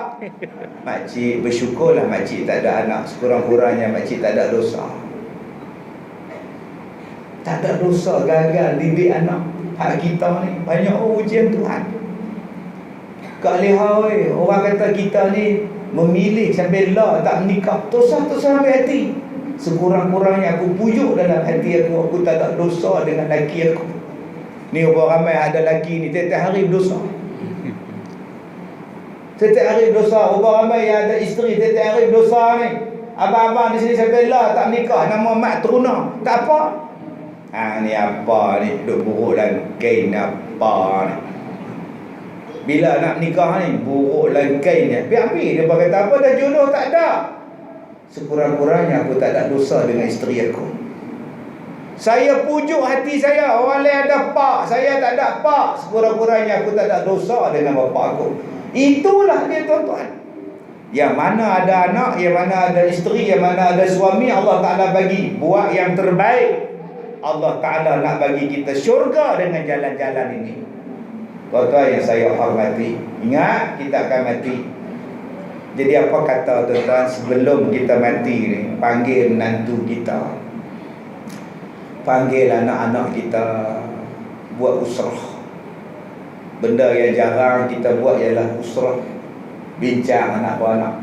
Makcik bersyukurlah makcik tak ada anak. Sekurang-kurangnya makcik tak ada dosa. Tak ada dosa gagal didik anak. Hak kita ni banyak ujian Tuhan. Kak liha weh, orang kata kita ni memilih sampai lah tak menikah. Dosa sampai hati. Sekurang-kurangnya aku pujuk dalam hati aku tak ada dosa dengan laki aku. Ni orang ramai ada laki ni tiap-tiap hari dosa. Tiap-tiap hari dosa. Orang ramai yang ada isteri tiap-tiap hari dosa ni. Abang-abang di sini sampai lah tak menikah, nama mak teruna. Tak apa. Ni apa ni, duk buruk dalam kain apa ni. Bila nak nikah ni, buruk dalam kain ni. Biar ambil, dia kata apa, dah jodoh tak ada. Sekurang-kurangnya aku tak ada dosa dengan isteri aku. Saya pujuk hati saya, orang lain ada pak, saya tak ada pak. Sekurang-kurangnya aku tak ada dosa dengan bapa aku. Itulah dia tuan-tuan. Yang mana ada anak, yang mana ada isteri, yang mana ada suami, Allah Ta'ala bagi. Buat yang terbaik. Allah Ta'ala nak bagi kita syurga dengan jalan-jalan ini. Tuan-tuan yang saya hormati, ingat kita akan mati. Jadi apa kata tuan-tuan, sebelum kita mati ni, panggil menantu kita, panggil anak-anak kita, buat usrah. Benda yang jarang kita buat ialah usrah. Bincang anak beranak,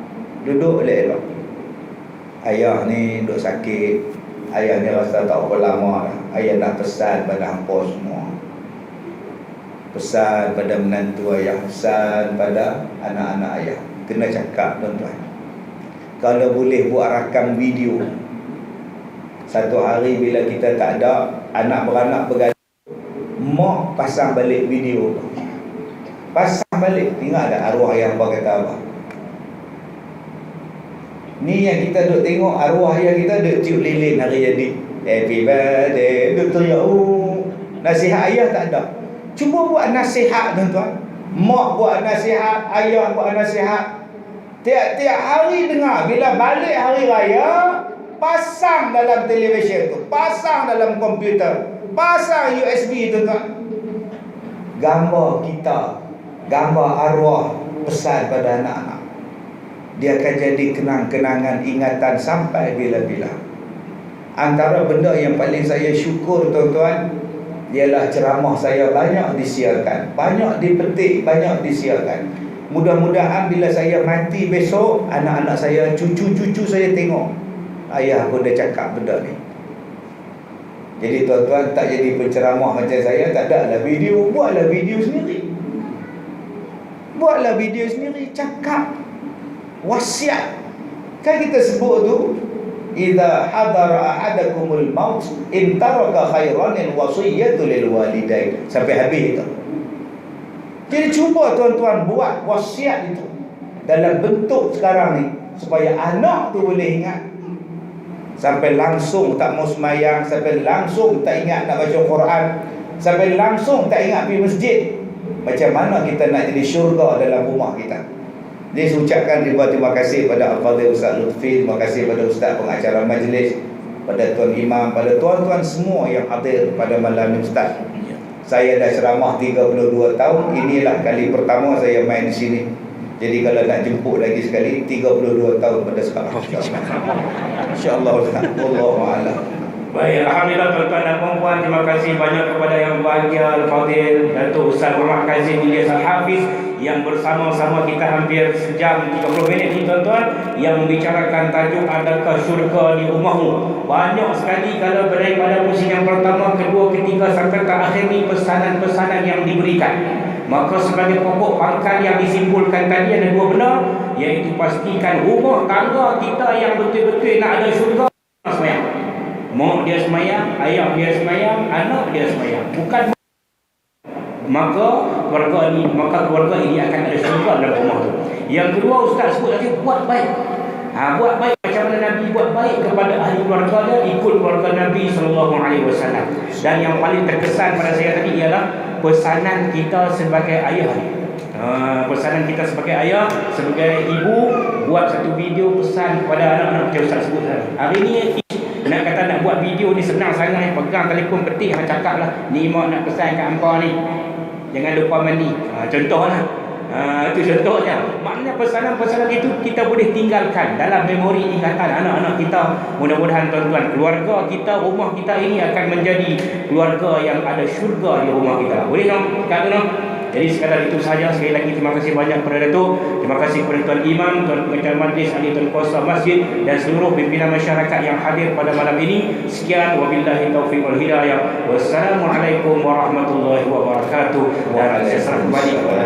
duduk elok-elok. Ayah ni duduk sakit, ayah ni rasa tak apa lama dah. Ayah nak pesan pada hampa semua, pesan pada menantu ayah, pesan pada anak-anak ayah. Kena cakap tuan-tuan. Kalau boleh buat rakam video. Satu hari bila kita tak ada, anak beranak bergaduh, mak pasang balik video. Pasang balik. Tengok tak arwah ayah apa kata apa. Ni yang kita duk tengok arwah ayah kita duk tiup lilin hari jadi. Happy birthday. Duk teriak. Nasihat ayah tak ada. Cuba buat nasihat tuan-tuan. Mak buat nasihat, ayah buat nasihat. Tiap-tiap hari dengar. Bila balik hari raya, pasang dalam televisyen tu, pasang dalam komputer, pasang USB tuan-tuan. Gambar kita, gambar arwah, pesan pada anak-anak. Dia akan jadi kenang-kenangan ingatan sampai bila-bila. Antara benda yang paling saya syukur tuan-tuan, ialah ceramah saya banyak disiarkan, banyak dipetik, banyak disiarkan. Mudah-mudahan bila saya mati besok, anak-anak saya, cucu-cucu saya tengok, ayah aku dah cakap benda ni. Jadi tuan-tuan tak jadi penceramah macam saya, tak ada lah video, buatlah video sendiri. Buatlah video sendiri, cakap wasiat. Kan kita sebut tu, idza hadara ahadakumul maut in taraka khairan al-wasiyatu lil walidain. Sampai habis itu. Jadi cuba tuan-tuan buat wasiat itu dalam bentuk sekarang ni supaya anak tu boleh ingat. Sampai langsung tak mau semayang, sampai langsung tak ingat nak baca Quran, sampai langsung tak ingat pergi masjid. Macam mana kita nak jadi syurga dalam rumah kita? Jadi saya ucapkan ribuan terima kasih pada Al-Fadhil Ustaz Lutfi, terima kasih pada Ustaz pengacara majlis, pada Tuan Imam, pada tuan-tuan semua yang hadir pada malam ini Ustaz. Saya dah ceramah 32 tahun, inilah kali pertama saya main di sini. Jadi kalau nak jemput lagi sekali 32 tahun pada sekarang. InsyaAllah Ustaz. Wallahu a'lam. Baik, alhamdulillah tuan-tuan dan puan-puan, terima kasih banyak kepada yang berbahagia Al-Fadhil Datuk Ustaz Muhammad Kazim Ilyas Al-Hafiz yang bersama-sama kita hampir sejam 30 minit ni tuan-tuan, yang membicarakan tajuk adakah syurga di rumahmu. Banyak sekali kalau daripada musim yang pertama, kedua, ketiga sampai terakhir ni pesanan-pesanan yang diberikan. Maka sebagai pokok pangkal yang disimpulkan tadi ada dua benda, iaitu pastikan rumah tangga kita yang betul-betul nak ada syurga semayang. Mak dia semayang, ayah dia semayang, anak dia semayang. Bukan maka keluarga ini akan ada syurga dalam rumah tu. Yang kedua Ustaz sebut lagi, buat baik. Buat baik macam mana Nabi buat baik kepada ahli keluarga dia, ikut keluarga Nabi SAW. Dan yang paling terkesan pada saya tadi ialah pesanan kita sebagai ayah. Pesanan kita sebagai ayah, sebagai ibu, buat satu video pesan kepada anak-anak macam Ustaz sebut tadi. Hari ni nak kata nak buat video ni senang sangat, pegang telefon ketik, cakap lah, ni mak nak pesan kat hampa ni, jangan lupa mandi. Contohlah. Itu contohnya. Maknanya pesanan-pesanan itu kita boleh tinggalkan dalam memori ingatan anak-anak kita. Mudah-mudahan tuan-tuan, keluarga kita, rumah kita ini akan menjadi keluarga yang ada syurga di rumah kita. Boleh tak? Kata Jadi sekadar itu sahaja. Sekali lagi terima kasih banyak kepada Datuk. Terima kasih kepada Tuan Imam, Tuan Pengacara Majlis, Ahli Tuan Kuasa Masjid dan seluruh pimpinan masyarakat yang hadir pada malam ini. Sekian, wabillahi taufiq wal hidayah. Wassalamualaikum warahmatullahi wabarakatuh. Dan saya serah kembali kepada